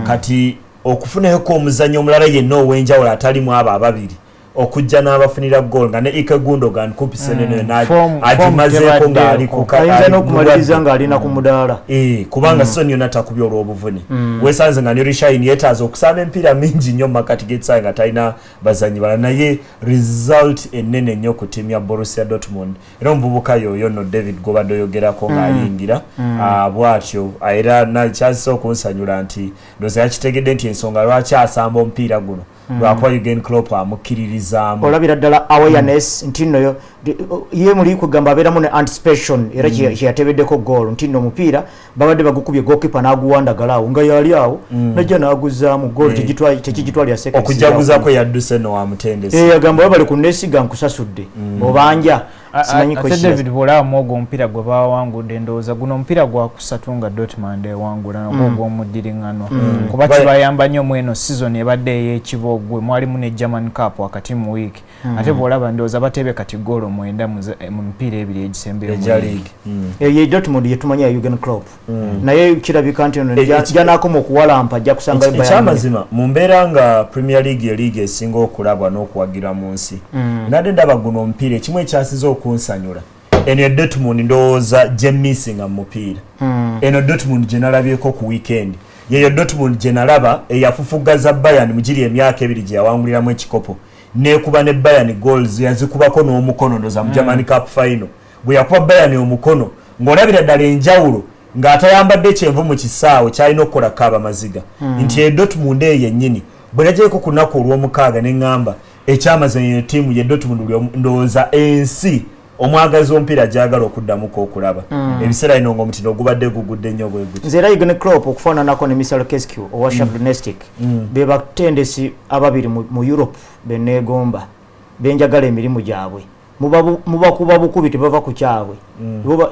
kati okufunayoko omuzannyo omulala yenna ow'enjawulo atalimu abo ababiri okujja n'abafunira gol nga ne Ike Gundogan kupisenene agimazeeko ng'ali kukayinza n'okumaliriza ng'alina ku mudaala kubanga Sonny yonna takubye olw'obuvune weesanze nga ne Rishaini yeetaaza okusaba empiira mingi nnyo mu makati g'ekisawe nga talina bazannyi bala naye result ennene nnyo ku ttiimu ya Borussia Dortmund era omuvubuka yoyo no David gobadde oyogerako ng'ayingira bw'atyo era nakyazisa okunsanyula nti ndowooza yakitegedde nti ensonga lwaki asamba omupiira guno lwakuba Jurgen Klopp amukkiririzaamu olabira ddala awareness nti nno ye muli kugamba abeeramu ne anticipation era kyeyateebeddeko goal nti nno omupiira babadde bagukubye goalkeeper n'aguwandagala awo nga yali awo najja n'aguzaamu goal tekigitwalira seconds okujaguzaako yadduse no wamutendesi yagamba we bali ku neesiga nkusasudde obanja simanyi ko David Bola mwogo omupiira gwe bawangudde ndowooza guno omupiira gwa kusatu nga Dortmund ewangula nagwo omuddiringano kuba kibayamba nnyo mweno season ebadde ey'ekibogwe mwalimu ne German Cup wakati mu week ate bwolaba ndowooza bateebe kati goal 9 mu mipiira ebiri egisembeyo mu league Dortmund yetumanya ya Jurgen Klopp naye kirabika nti janakoma okuwalampa ajja kusanga ekyamazima mu mbeera nga Premier League league esinga okulabwa n'okuwagira mu nsi nadde ndaba guno omupiira ekimu ekyasiza okunsanyula eno Dortmund ndowooza gye missinga mu mupiira eno Dortmund gye nalabyeko ku weekend yeyo Dortmund gye nalaba eyafufugaza Bayern mu giri emyaka ebiri gye yawanguliramu ekikopo neekuba ne Bayern goals yazikubako n'omukono ndoza mu German Cup final bwe yakuba Bayern omukono ng'olabira ddala enjawulo ng'atayambadde kyenvu mu kisaawe kyalina okukolako abamaziga nti Dortmund eyo yennyini bwe yagyeko ku lunaku olw'omukaaga ne ŋŋamba ekyamazanyo ttiimu ye Dortmund ndowooza ensi omwagazi omupiira gyagala okuddamuko okulaba ebiseera bino ng'omutindo ogubadde gugudde nnyo bwe guti nze era Jurgen Klopp okufaananako ne Michel Kescu owa Shakhtar Donetsk be batendesi ababiri mu Europe beneegomba benjagala emirimu gyabwe mubakuba bukubi tebava ku kyabwe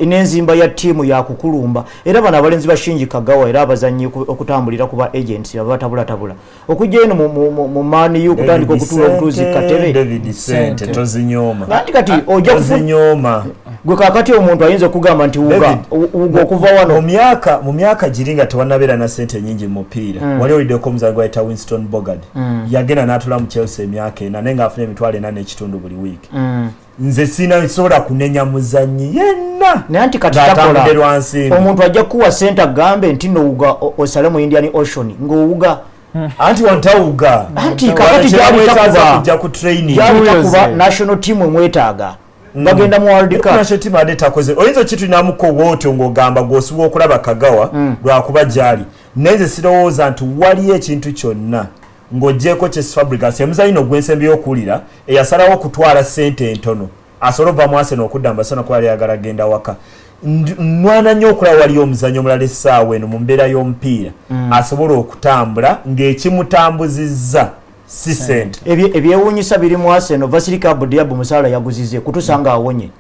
n'enzimba ya ttiimu yakukulumba era bano abalenzi bashinji kagawa era abazanyi okutambulira kuba agents abatabulatabula okujja eno mu mani okutandika okutuula obutuuzi katebe David Sente tozinyooma nti kati ojja kuzinyooma gwe kakati omuntu ayinza okugamba nti wuga okuva wano mu myaka giringa tewanabeera na sente nyingi mu mupiira wali oliddeko omuzaani gwayita Winston Bogard yagenda n'atula mu Chelsea emyaka 4 naye ng'afuna emitwalo 4.5 buli wiiki nze sina sobola kunenya muzanyi yenna naye nti kati takola omuntu ajja kuwa sente agambe nti nowuga osale mu Indian Ocean ng'owuga anti wantawuga anti kakati kujja ku training kuba national team emwetaaga bagenda mu World Cup national team ade takoze oyinza kitulinamuko wote ng'ogamba gw'osobola okulaba Kagawa lwakuba gyali neze sirowooza nti waliyo ekintu kyonna ng'oggyeko Chess Fabregas emuzanyi ogw'ensembi y'okuwulira eyasalawo kutwala ssente entono asobola ova mu Arsenal okudda mu Barcelona kuba yali ayagala agenda waka nwana nnyo okulaba waliyo omuzanyi omulala essaawa eno mu mbeera y'omupiira asobola okutambula ng'ekimutambuzizza si ssente ebyewuunyisa biri mu Arsenal Vasily Abdiab omusaala yaguzize kutusanga awonye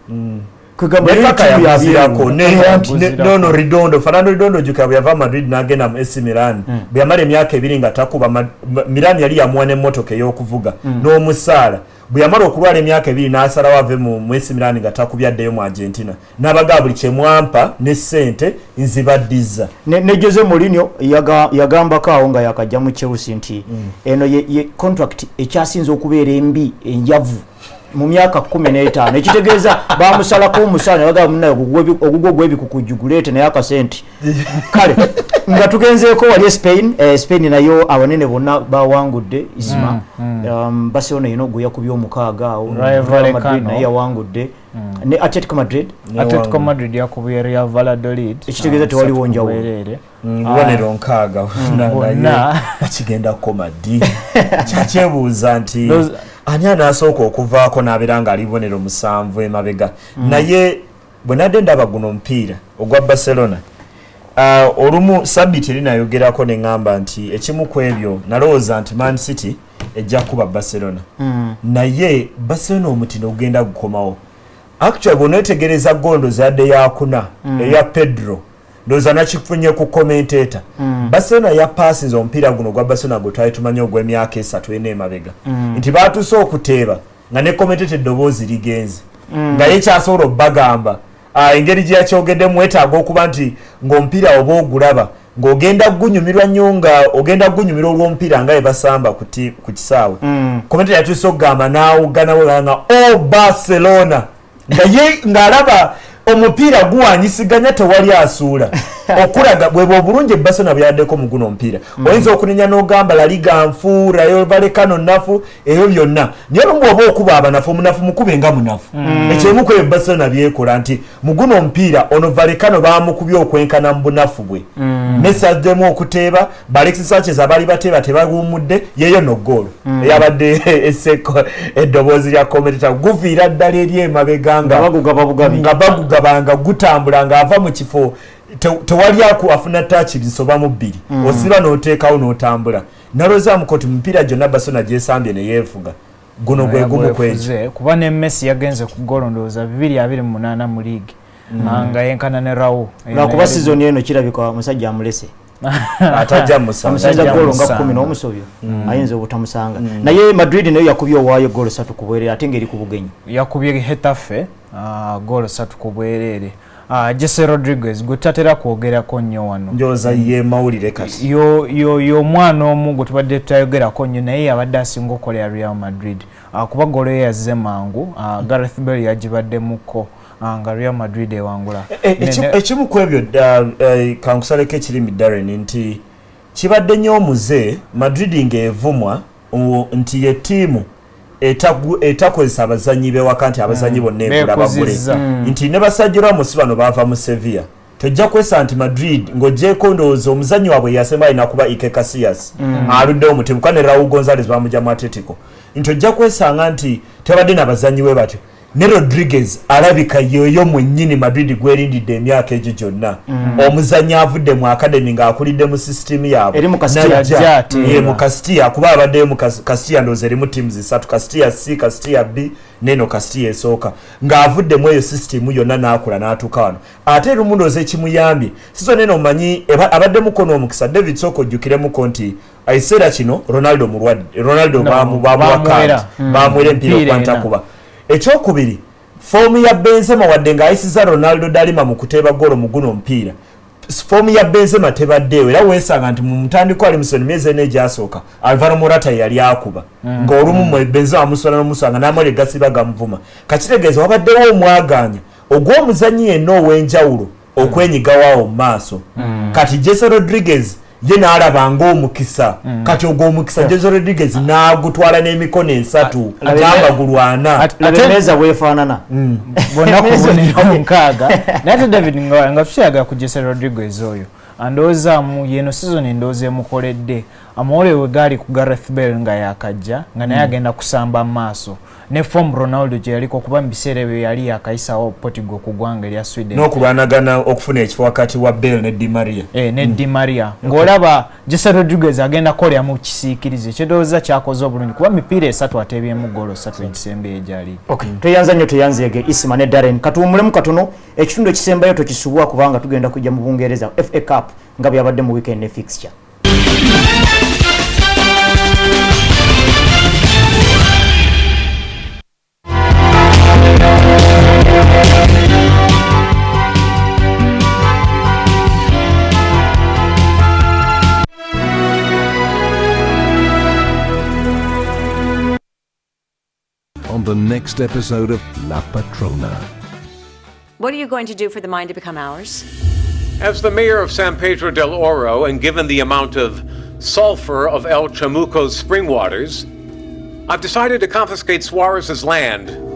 nono Redondo Fernando Redondo juka bwe yava Madrid n'agenda mu AC Milan bwe yamala emyaka 2 nga takuba Milan yali yamuwa n'emmotoka ey'okuvuga n'omusaala bwe yamala okulwala emyaka 2 n'asalawo ave mu AC Milan nga takubyaddeyo mu Argentina n'abagaa buli kyemwampa ne ssente nzibaddiza ne Jose Mourinho yagambako awo nga yakajja mu Chelsea nti eno ye contract ekyasinze okubeera embi enjavu mu myaka 15 ekitegeeza bamusalako omusana baga munnaye ogugwo gwebikukujugulete naye akasenti kale nga tugenzeeko wali Spain nayo abanene bonna bawangudde isima Barcelona yino guya kubya omukaaga awo Real Madrid naye yawangudde ne Atletico Madrid yakubya Real Valladolid ekitegeeza tewaliwo njawulo bubonero nkaaga naye akigenda komadi kyakyebuuza nti ani anasooka okuvaako n'abeera nga ali bubonero 7 emabega naye bwe nadde ndaba guno omupiira ogwa Barcelona olumu sabiti erinayogerako ne ŋŋamba nti ekimu ku ebyo nalowooza nti Man City ejja kuba Barcelona naye Barcelona omutindo ogenda gukomawo actually bw'oneetegereza gondo zadde yakuna eya Pedro ndoza nakifunye ku commentator Barcelona ya passes omupiira guno gwa Barcelona gwe twali tumanyi ogw'emyaka 3 emabega nti baatuuse okuteeba nga ne commentator eddoboozi ligenze nga ye kyasobola bagamba engeri gye yakyogedde mwetaaga okuba nti ng'omupiira oba ogulaba ng'ogenda gunyumirwa nnyo nga ogenda gunyumirwa olw'omupiira nga ebasamba ku kisaawe commentator yatuuse okugamba n'awugganawo nga Barcelona ng'alaba omupiira guwanyisiganya tewali asuula okulaga bwebwe obulungi Barcelona byaddeko mu guno omupiira oyinza okunenya n'ogamba La Liga nfu Rayo Vallecano nafu eyo byonna naye olumu oba okuba abanafu omunafu mukube nga munafu ekyemu ku Barcelona byekola nti mu guno omupiira ono Vallecano baamukubye okwenkana mu bunafu bwe Messi addemu okuteeba Alexis Sanchez abali bateeba tebawummudde yeyo no goal eyabadde eseko eddoboozi lya commentator guviira ddala eri emabega nga bagugabanga gutambula ng'ava mu kifo tewali afuna tachi bisobamu 2 osiba n'oteekawo n'otambula naloza mukoti mupiira gyonna Barcelona gyesambye ne yeefuga guno gwe gumu kwekyo kuba ne Messi yagenze ku goal ndowooza 228 mu liigi nga yenkana ne Raul lwakuba season eno kirabika musajja amulese atajja musanga golo nga 10 n'omusobyo ayinza obutamusanga naye Madrid nayo yakubye owaayo golo 3 ku bwerere ate ngeri ku bugenyi yakubye Getafe golo 3 ku bwerere Jesse Rodriguez gutatera kwogerako nnyo wano njoza ye mawulire kati yo mwana omu gwe tubadde tutayogerako nnyo naye abadde asinga okolera Real Madrid kuba golo ye yazze mangu Gareth Bale yagibaddemuko nga Real Madrid ewangula ekimu ku ebyo kankusaleko ekirimi Darren nti kibadde nnyo omuze Madrid ng'evumwa nti ye ttiimu etakozesa abazanyi bewaka nti abazanyi bonna engula bagule nti ne basajja Ramos bano bava mu Sevilla tojja kwesa nti Madrid ng'oggyeko ndowooza omuzanyi waabwe yasemba alina kuba Iker Casillas aluddewo mutebuka ne Raul Gonzalez bamujja mu Atletico nti ojja kwesanga nti tebadde n'abazanyi we batyo ne Rodriguez alabika yoyo mwennyini Madrid gwerindidde emyaka egyo gyonna omuzannyi avudde mu academy ng'akulidde mu system yaabwe eri mu Castilla kuba abaddeyo mu Castilla ndoozi erimu teams zisatu Castilla C Castilla B neno Castilla esooka ng'avudde mu eyo system yonna n'akula n'atuuka wano ate lumu ndoozi ekimuyambye sizo neno omanyi abadde mukono omukisa David Soko ojjukiremuko nti ekiseera kino Ronaldo mulwadde Ronaldo bamuwakandi bamwera empiira okwanta kuba ekyokubiri foomu ya Benzema wadde ng'ayisiza Ronaldo dalima mu kuteeba golo mu guno omupiira foomu ya Benzema tebaddeewo era weesanga nti mu mutandiko Alisson myezi ena egyasooka Alvaro Morata yali akuba ng'olumu Benzema amuswala n'omuswanga n'amala egasiba gamuvuma kakitegeeza wabaddewo omwaganya ogw'omuzannyi yenna ow'enjawulo okwenyigawo mu maaso kati Jesse Rodriguez ye n'alaba ng'omukisa kati ogw'omukisa Jesse Rodriguez n'agutwala n'emikono esatu n'amagulu 4 atereeza weefaanana bonna kubonera omukaaga naye David nga tukyagala ku Jesse Rodriguez oyo andowooza mu yeno season endowooza emukoledde amawole we gaali ku Gareth Bale nga yakajja nga naye agenda kusamba maaso ne form Ronaldo gye yaliko kuba mu biseera ebyo yali yakayisawo Portugal ku ggwanga erya Sweden n'okulwanagana okufuna ekifo wakati wa Bale ne Di Maria ne Di Maria ng'olaba Jesse Rodriguez agenda kolera mu kisiikirize kyedowooza kyakoze obulungi kuba mipiira esatu ateebyemu golo 3 ekisembe egyali teyanza nnyo teyanzeege Isima ne Darren katuwumulemu katono ekitundu ekisembayo tokisubwa kubanga tugenda kujja mu Bungereza FA Cup nga byabadde mu weekend ne fixture On the next episode of La Patrona. What are you going to do for the mine to become ours? As the mayor of San Pedro del Oro, and given the amount of sulfur of El Chamuco's spring waters, I've decided to confiscate Suarez's land.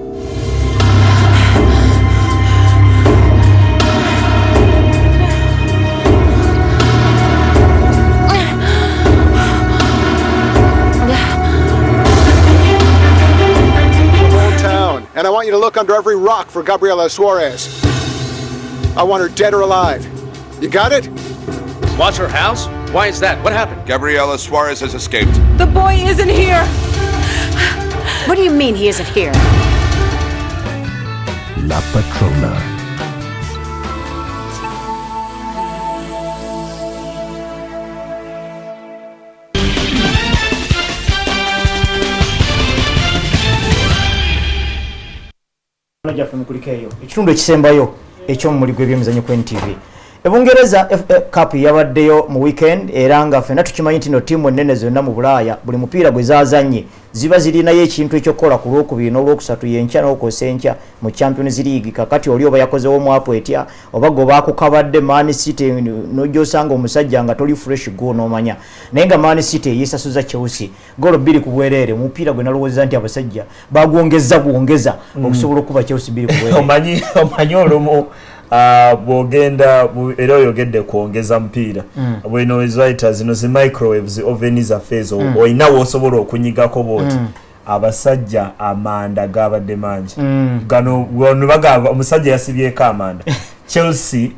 And I want you to look under every rock for Gabriela Suarez. I want her dead or alive. You got it? Watch her house? Why is that? What happened? Gabriela Suarez has escaped. The boy isn't here. What do you mean he isn't here? La Patrona. ekitundu ekisembayo ekyomumuli gw'ebyemizannyo ku NTV Ebungereza FA Cup yabaddeyo mu weekend era nga ffenna tukimanyi nti no ttiimu ennene zonna mu Bulaaya buli mupiira gwe zaazannye ziba zirinayo ekintu ekyokukola ku Lwokubiri n'Olwokusatu y'enkya n'Olwokoosa enkya mu Champions League kakati oli oba yakozewo mwapo etya oba gwe baakukabadde Man City n'ojja osanga omusajja nga toli fresh go n'omanya naye nga Man City yeesasuza Chelsea golo 2 ku bwereere mu mupiira gwe nalowooza nti abasajja bagwongeza okusobola okuba Chelsea 2 ku bwereere omanyi olumu bwogenda era oyogedde kwongeza mupiira bwino ezaita zino zi microwaves oven zafezo oyina w'osobola okunyigako booti abasajja amanda gabadde mangi gano bagamba omusajja yasibyeko amanda Chelsea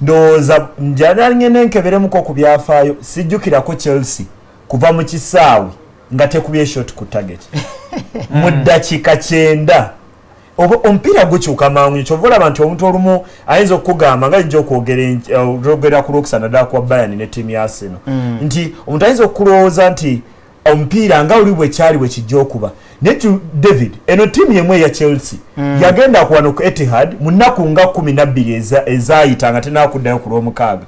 ndowooza njananye nenkeberemuko ku byafaayo sijjukirako Chelsea kuva mu kisaawe nga tekubye shot ku target mu ddakiika 9 omupiira gukyuka mangu kyovola abantu omuntu olumu ayinza okugamba nga ajja okwogera ku Lwokusana ddala kwa Bayern ne ttiimu ya Arsenal nti omuntu ayinza okulowooza nti omupiira nga oli bwe kyali bwe kijja okuba naye David eno ttiimu yemu eya Chelsea yagenda kuwano ku Etihad mu nnaku nga 12 ezaayita nga tenakuddayo ku Lwomukaaga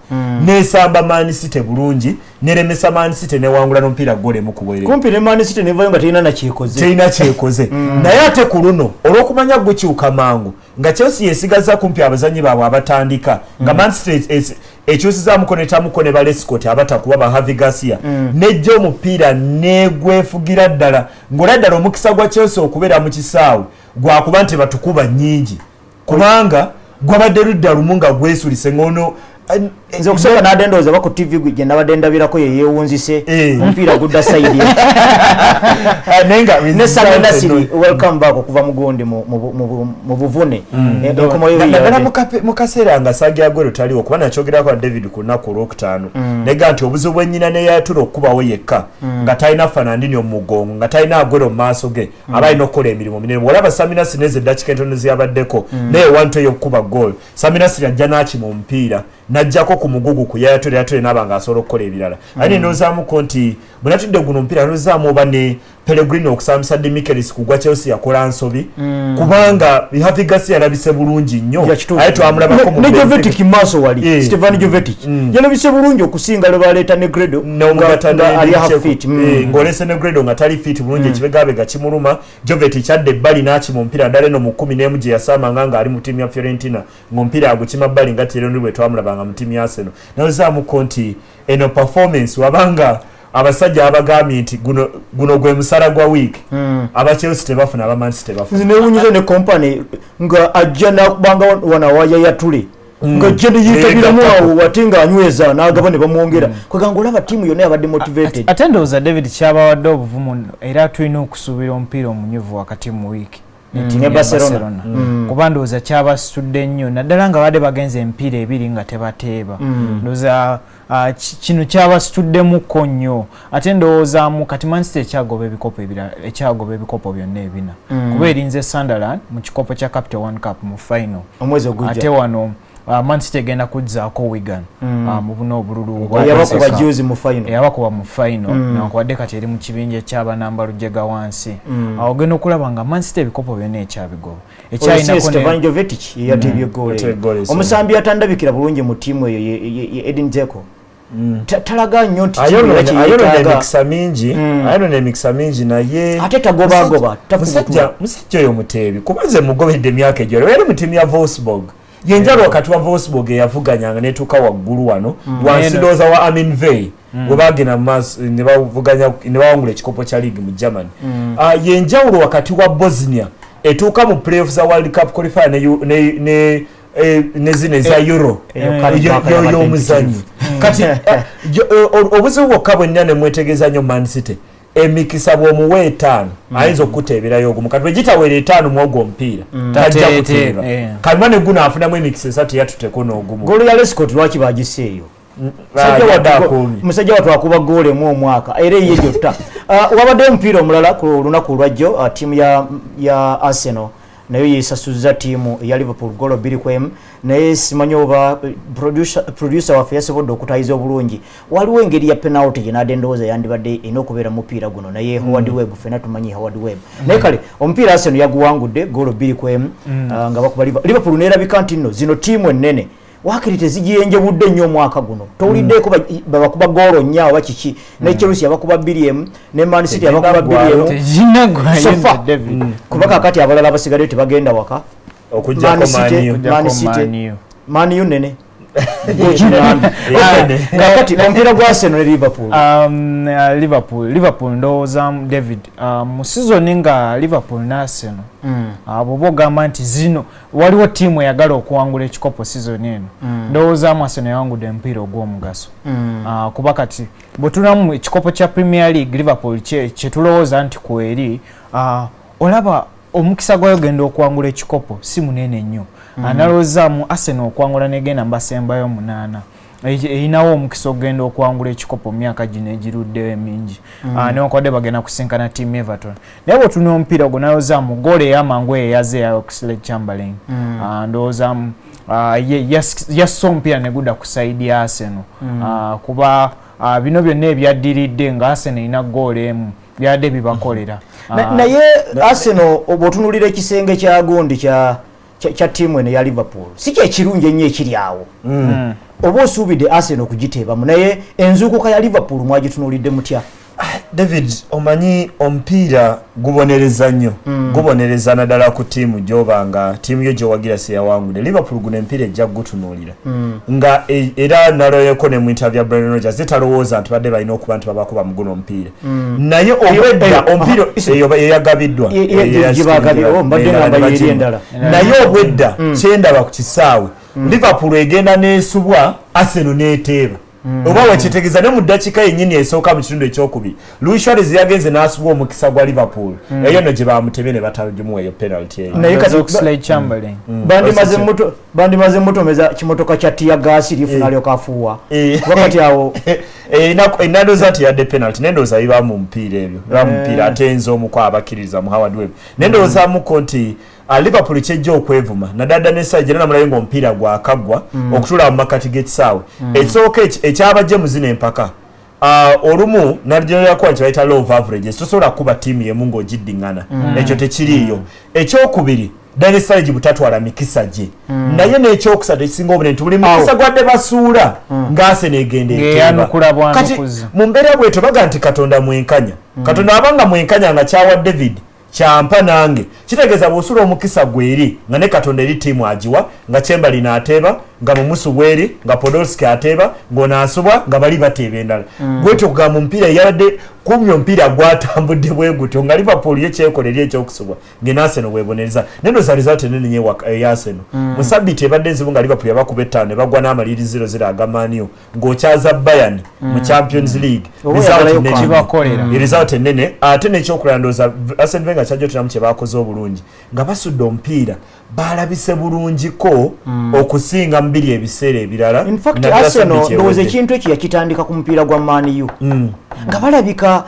n'esamba Man City bulungi neremesa Man City newangula n'omupiira golemu ku bwereere kumpi ne Man City nevayo nga terina kyekoze naye ate ku luno olw'okumanya gukyuka mangu nga Chelsea yesigaza kumpi abazanyi baabwe abatandika nga Man City ekyusizaamuko netamuko ne Balescott abatakuba ba Javi Garcia nejja omupiira negwefugira ddala ng'olwa ddala omukisa gwa Chelsea okubeera mu kisaawe gwakuba nti batukuba nnyingi kubanga gwabadde ludda lumu nga gwesulise ng'ono nze okusooka n'adendooza ba ku TV gye nabadde ndabirako ye yeewunzise omupiira gudda sayidi ne Sami Nasiri welcome back okuva mu gundi mu buvune naddala mu kaseera nga Sagi Agwero taliwo kuba nakyogerako na David ku lunaku olwokutaano nega nti obuzibu bwennyina neyayatula okubawo yekka nga talina Fernandinho mu mugongo nga talina Agwero mu maaso ge aba alina okukola emirimu minene olaba Sami Nasiri neze eddakiika entono ziyabaddeko naye wantu ey'okukuba goal Sami Nasiri ajja n'akima omupiira najjako ku mugugu ku yayatule n'aba nga asobola okukola ebirala ate ndowoozamuko nti bwe natudde guno omupiira ndowoozamu oba ne Pellegrino okusambisa Di Michelis kugwa Chelsea yakola nsobi kubanga Havigasi yalabise bulungi nnyo aye twamulabako mu Jovetic maaso wali Stefan Jovetic yalabise bulungi okusinga lwe baleeta Negredo ali half fit ng'olese Negredo nga tali fit bulungi ekibegabega kimuluma Jovetic adde ebbali n'akima omupiira ddala eno mu 11 gye yasamanga nga ali mu ttiimu ya Fiorentina ng'omupiira agukima bbali nga Thierry bwe twamulabanga mu ttiimu ya Arsenal nawezaamuko nti eno performance wabanga abasajja abagambye nti guno gwe musala gwa week aba Chelsea tebafuna aba Man City tebafuna zinewunyize ne company nga ajja nakubanga wana waya yatule nga jende yitabiramu awo watinga anyweza n'agaba ne bamwongera kweganga olaba ttiimu yonna yabadde motivated ate ndowooza David kyabawadde obuvumu era tulina okusuubira omupiira omunyuvu wakati mu wiiki ne Barcelona kuba ndowooza kyabasitudde nnyo naddala nga badde bagenza empiira ebiri nga tebateeba ndowooza kino kyabasituddemukko nnyo ate ndowoozaamu kati Man City ekyagoba ebikopo byonna ebina kuba erinze Sunderland mu kikopo kya Capital One Cup mu final ate wano Man City egenda kuzzaako Wigan mu buno obululu yabakuba mu final nankwadde kati eri mu kibinja ekyabanamba lujega wansi awo ogenda okulaba nga Man City ebikopo byonna ekyabigoba Stefan Jovetic yatebye goole omusambi atandabikira bulungi mu ttiimu eyo ye Edin Dzeko talaga nnyo nti ayo n'emikisa mingi naye ate tagobagoba musajja oyo muteebi kubanze mugobedde emyaka egyo era mu ttiimu ya Wolfsburg yenjalo wakati wa Wolfsburg eyavuganyanga netuuka waggulu wano wansi ndowooza wa Armin Vey bwe bagenda maaso ne bawangula ekikopo kya league mu Germany yenjawulo wakati wa Bosnia etuuka mu playoffs za World Cup qualifier ne zino eza Euro y'omuzannyo kati obuzibu bwokka bwenna ne mwetegeeza nnyo Man City emikisa bw'omuwa 5 ayinza okuteeberayo ogumu kati bwe gitaweera 5 mu ogwo omupiira tajja kuteeba kalima ne guno afunamu emikisa 3 yatuteko n'ogumu goolo ya Lescott lwaki bagiseeyo musajja wattu akuba goolo emu omwaka era ye gyotta wabaddeyo omupiira omulala ku lunaku lwajjo ttiimu ya Arsenal nayo yesasuza ttiimu eya Liverpool goolo 2-1 naye simanyi oba producer waffe yasobodde okutayiza obulungi waliwo engeri ya penalty gye nadde ndowooza yandibadde erina okubeera mupiira guno naye Howard Webb ffenna tumanyi Howard Webb naye kale omupiira Arsenal yaguwangudde goolo 2-1 nga bakuba Liverpool neerabika nti nno zino ttiimu ennene wakiri tezigiyenjebudde nnyo omwaka guno towuliddeko babakuba goolo nnya oba kiki ne Chelsea abakuba 2-1 ne Man City abakuba 2-1 kuba kakati abalala basigadde tebagenda waka Man U nene kakati omupiira gwa Arsenal ne Liverpool ndowoozamu David mu season nga Liverpool ne Arsenal bw'oba ogamba nti zino waliwo ttiimu eyagala okuwangula ekikopo season eno ndowoozamu Arsenal yawangudde omupiira ogw'omugaso kuba kati bwe tulamu ekikopo kya Premier League Liverpool kyetulowooza nti kweri olaba omukisa gwayo genda okuwangula ekikopo si munene nnyo analowoozamu Arsenal okuwangula negenda mbasembayo 8 erinawo omukisa ogenda okuwangula ekikopo myaka gino egiruddeyo emingi newankwadde bagenda kusinkana ttiimu Everton naye bwe tulina omupiira gwo nalowoozamu goolo ey'amangu eyaze ya Oxlade-Chamberlain ndowoozamu yassa omupiira negudda ku saidi ya Arsenal kuba bino byonna ebyaddiridde nga Arsenal erina goolo emu byadde bibakolera naye Arsenal obwotunulira ekisenge kya gundi kya ttiimu eno ya Liverpool si kyekirungi ennyo ekiri awo oba osuubidde Arsenal okugiteebamu naye enzuukuka ya Liverpool mwagitunulidde mutya David omanyi omupiira gubonereza nnyo gubonereza naddala ku tiimu gy'obanga tiimu yo gy'owagira si yawangudde Liverpool guno empiira ejja gutunuulira nga era naloyeko ne mu interview ya Brendan Rodgers zitalowooza nti badde balina okuba nti babakuba mu guno omupiira naye obwedda omupiira eyo yagabiddwa naye obwedda kyendaba ku kisaawe Liverpool egenda n'esubwa Arsenal n'eteeba oba wakitegeeza ne mu ddakiika yennyini esooka mu kitundu ekyokubiri Luis Suarez yagenze n'asubwa omukisa gwa Liverpool eyo no gye bamutemye ne batagimuwa eyo penalty eyo naye kati Chamberlain bandimaze mutomeza kimotoka kya tia gas lifuna lyo kafuwa wakati awo enandoza nti yadde penalty nendoza iba mu mpira ebyo bamupiira atenza omukwa abakiriza mu Howard Webb nendoza muko nti Liverpool kyejja okwevuma nadadda n'essaawa gyena namulayo ng'omupiira gwakagwa okutula mu makati g'ekisaawe ekisooka ekyabajje muzina empaka olumu nalyakwa nti bayita law of averages tosobola kuba ttiimu yemu ng'ogiddiŋŋana ekyo tekiriiyo ekyokubiri Dani Sturridge butatwala mikisa gye naye n'ekyokusatu ekisinga obunene nti buli mukisa gwadde basuula ng'Arsenal egenda eteeba kati mu mbeera bwetyo baga nti Katonda mwenkanya Katonda abanga mwenkanya nga kyawa David kyampa nange kitegeeza bw'osula omukisa gweri nga ne Katonda eri ttiimu agiwa nga Chamberlain ateeba nga mumusu bweri nga Podolski ateeba ng'onaasubwa nga bali bateeba endala bwetyo kugamba omupiira yabadde kumya omupiira gwatambudde bwe gutyo nga Liverpool ye kyekolerye ekyokusubwa ng'Arsenal bwebonereza nendoza result enene nnyo eya Arsenal mu sabbiiti ebadde enzibu nga Liverpool yabakuba 5 ne bagwa n'amaliri 0-0 aga Man U ng'okyaza Bayern mu Champions League result enene ate n'ekyokulala ndowooza Arsene Wenger kyajjoteramu kye baakoze obulungi nga basudde omupiira balabise bulungiko okusinga mbiri ebiseera ebirala in fact Arsenal ndowooza ekintu ekyo yakitandika ku mupiira gwa Man U nga balabika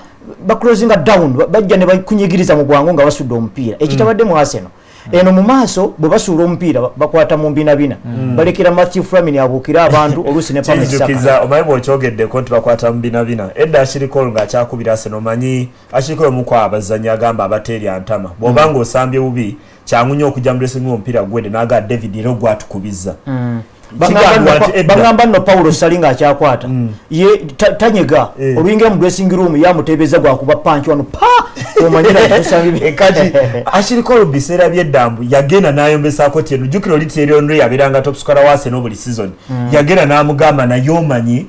baclosinga down bajja ne bakunyigiriza mu bwangu nga basudde omupiira ekitabadde mu Arsenal eno mu maaso bwe basuula omupiira bakwata mu mbinabina balekera Matthew Flamini abuukira abantu oluusi ne pamekiza omanyi bw'okyogeddeko nti bakwata mu mbinabina edda Ashirikolo ng'akyakubira Arsenal omanyi Ashirikolo omu ku abazannyi agamba abateerya ntama bw'obanga osambye bubi kyangu nnyo okujja mu dressing room omupiira gwedde n'aga David era ogwatukubiza bagamba nno Paulo Salinga akyakwata ye tanyega oluyingira mu dressing room yamuteebeza gwakuba panchi wano pa omanyira kati Ashirikolo biseera by'eddambu yagenda n'ayombesaako tyeno jjukira oli Thierry Henry yabeeranga top scorer wa Arsenal buli season yagenda n'amugamba naye omanyi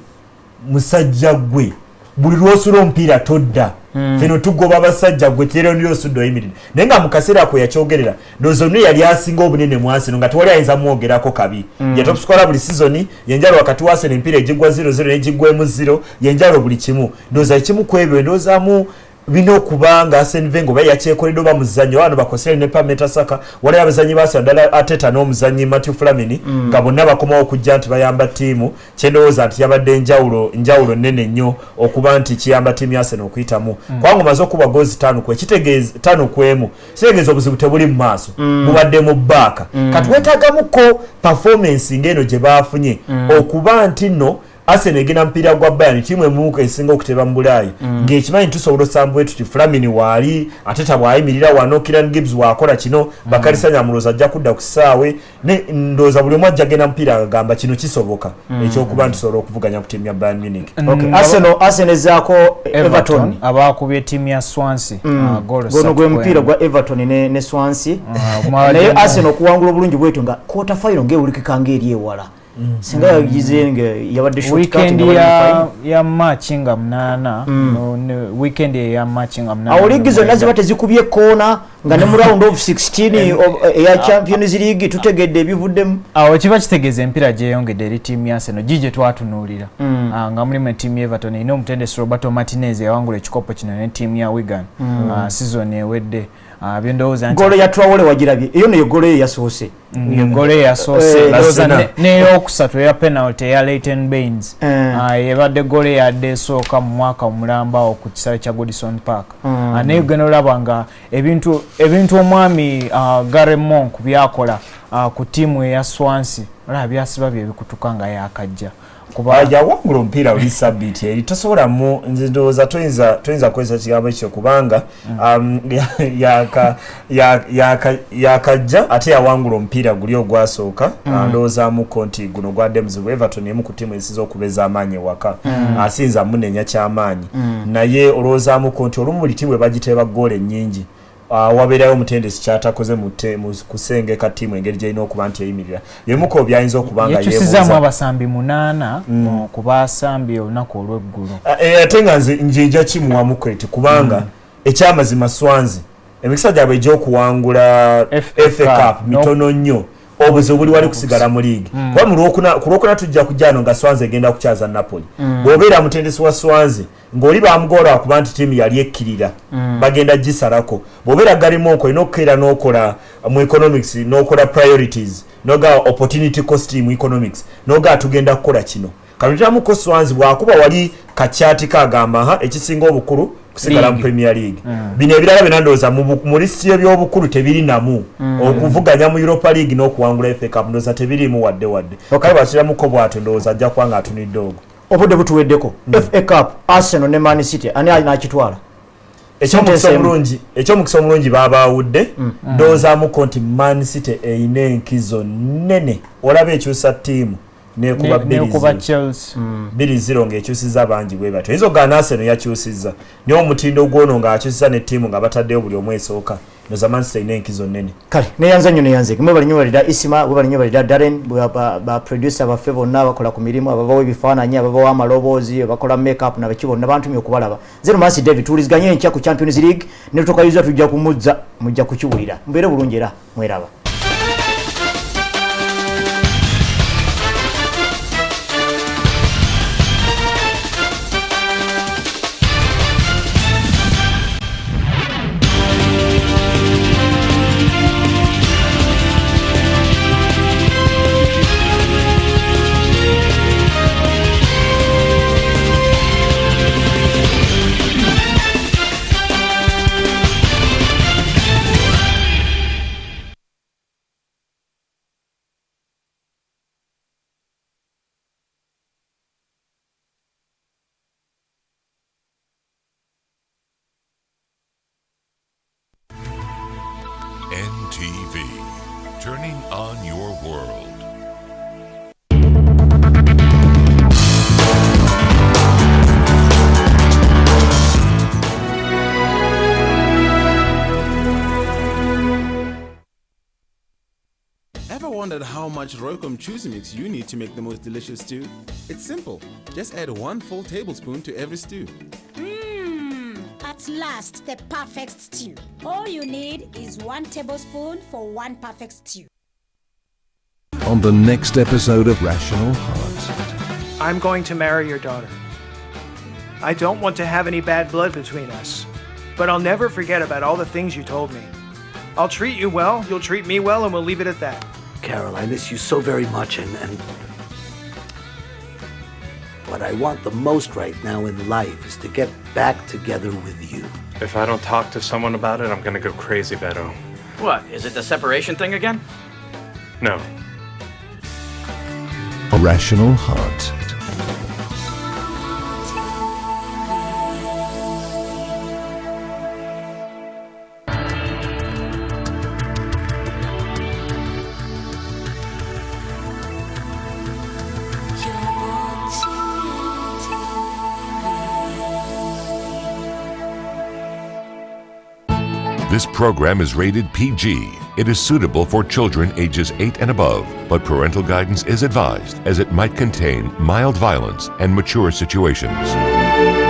musajja gwe buli lw'osula omupiira todda feno tugoba abasajja gwe Thierry Henry osudde oyimiridde naye nga mu kaseera ako yakyogerera ndowooza Henry yali asinga obunene mu Arsenal nga tewali ayinza mwogerako kabi ye top scorer buli season yenjalo wakati wa Arsenal empiira egigwa 0-0 n'egigwemu 0 yenjalo buli kimu ndowooza ekimu ku ebyo ndowoozamu bino okubanga Arsene Wenger oba yakyekoledde oba muzannyo wano bakosere ne Pameta Saka wali abazannyi baasa ddala Ateta n'omuzannyi Matthew Flamini nga bonna bakomawo okujja nti bayamba ttiimu kyendowooza nti yabadde njawulo nnene nnyo okuba nti kiyamba ttiimu ya Arsenal okuyitamu kubanga omaze okuba goozi 5 ku ekitegeeza 5 ku emu kitegeeza obuzibu tebuli mu maaso bubadde mu bbaaka kati weetaagamuko performance ng'eno gye baafunye okuba nti nno Arsenal egenda mpira gwa Bayern tiimu emuuka esinga okuteeba mu Bulaaya ng'ekimanyi tusobola osambwe tuti Flamini waali Ateta bwayimirira wano Kieran Gibbs wakola kino Bakary Nyamuloza ajja kudda ku kisaawe ne ndowooza buli omu ajja genda mpira agamba kino kisoboka ekyokuba nti tusobola okuvuganya ku tiimu ya Bayern Munich Arsenal ezaako Everton abaakubye ttiimu ya Swansea gono gwe mupiira gwa Everton ne Swansea naye Arsenal okuwangula obulungi bwetyo nga quarter final ng'ewulikika ng'eri ewala singa yagizenge yabadde short weekend ya match nga mnana weekend ya match nga mnana awoligi zonna ziba tezikubye kona nga ne mu round of 16 ya Champions League tutegedde ebivuddemu awo kiba kitegeeza empira gyeyongedde eri tiimu ya Arsenal gije twatunuulira nga mulimu tiimu ya Everton ino omutendesi Roberto Martinez yawangula ekikopo kino ne tiimu ya Wigan season ewedde byendowooza nti golo ya Traore wagirabye eyo ne golo yasoose golo yasoose n'eyokusatu ya penalty ya Leighton Baines yebadde golo yadde esooka mu mwaka omulamba ku kisale kya Goodison Park naye geno olaba nga ebintu omwami Gary Monk byakola ku tiimu eya Swansea olaba byasiba bye bikutuka nga yakajja kuba yawangula omupiira oli sabbiiti eri tosobola mu nze ndowooza toyinza kukozesa kigambo ekyo kubanga yakajja ate yawangula omupiira guli ogwasooka ndowoozaamuko nti guno gwadde muzibu Everton emu ku ttiimu ezisinza okubeeza amaanyi ewaka asinza munenya ky'amaanyi naye olowoozaamuko nti olumu buli ttiimu ebagiteeba ggoolo ennyingi wabeerayo omutendesi kyatakoze mu kusengeka ttiimu engeri gy'erina okuba nti eyimirira yemuko byayinza okuba nga yekyusizaamu abasambi 8 ku basambi olunaku olw'eggulu ate nga nze njija kimuwamuko eti kubanga ekyamazima Swansea emikisa gyabwe egy'okuwangula FA Cup mitono nnyo obuzibu buli wali kusigala mu liigi kuba ku lwokuna tujja kujjano nga Swansea egenda kukyaza Napoli bw'obeera mutendesi wa Swansea ng'oli bamugoola kuba nti ttiimu yali ekkirira bagenda gisalako bw'obeera galimu nko olina okukeera n'okola mu economics n'okola priorities n'oga opportunity cost mu economics n'oga tugenda kukola kino kanutiramuko Swansea bw'akuba wali kakyati kagamba ekisinga obukulu kusigala mu Premier League bino ebirala bye ndowooza mu lisiti y'ebyobukulu tebiri namu okuvuganya mu Europa League n'okuwangula FA Cup ndowooza tebirimu wadde kale bwakiramuko bw'atyo ndowooza ajja kuba ng'atunidde ogwo obudde butuweddeko FA Cup Arsenal ne Man City ani anaakitwala ekyomukisa omulungi babaawudde ndowoozaamuko nti Man City eyina enkizo nnene olaba ekyusa ttiimu nekuba 2-0 ng'ekyusiza bangi bwe batyo ezo gaana Arsenal yakyusizza niyo omutindo gwono ng'akyusiza ne ttiimu nga bataddeyo buli omu esooka noza Man City ina enkizo nnene kale neyanza nnyo neyanzeke mwe balinyo balida Isima bwe balinyo balida Darren ba producer baffe bonna bakola ku mirimu ababawo ebifaananyi ababawo amaloboozi bakola makeup nabakibona bantumye okubalaba Zero Masi David tuliziganye enkya ku Champions League ne tukayuza tujja kumuzza mujja kukiwulira mbeere bulungi era mweraba. NTV, turning on your world. Ever wondered how much Roycom Choosy Mix you need to make the most delicious stew? It's simple. Just add 1 full tablespoon to every stew. At last, the perfect stew. All you need is 1 tablespoon for 1 perfect stew. On the next episode of Rational Hearts. I'm going to marry your daughter. I don't want to have any bad blood between us, but I'll never forget about all the things you told me. I'll treat you well, you'll treat me well, and we'll leave it at that. Carol, I miss you so very much, and what I want the most right now in life is to get back together with you. If I don't talk to someone about it, I'm gonna go crazy, Beto. What, is it the separation thing again? No. A Rational Heart. This program is rated PG. It is suitable for children ages 8 and above, but parental guidance is advised as it might contain mild violence and mature situations.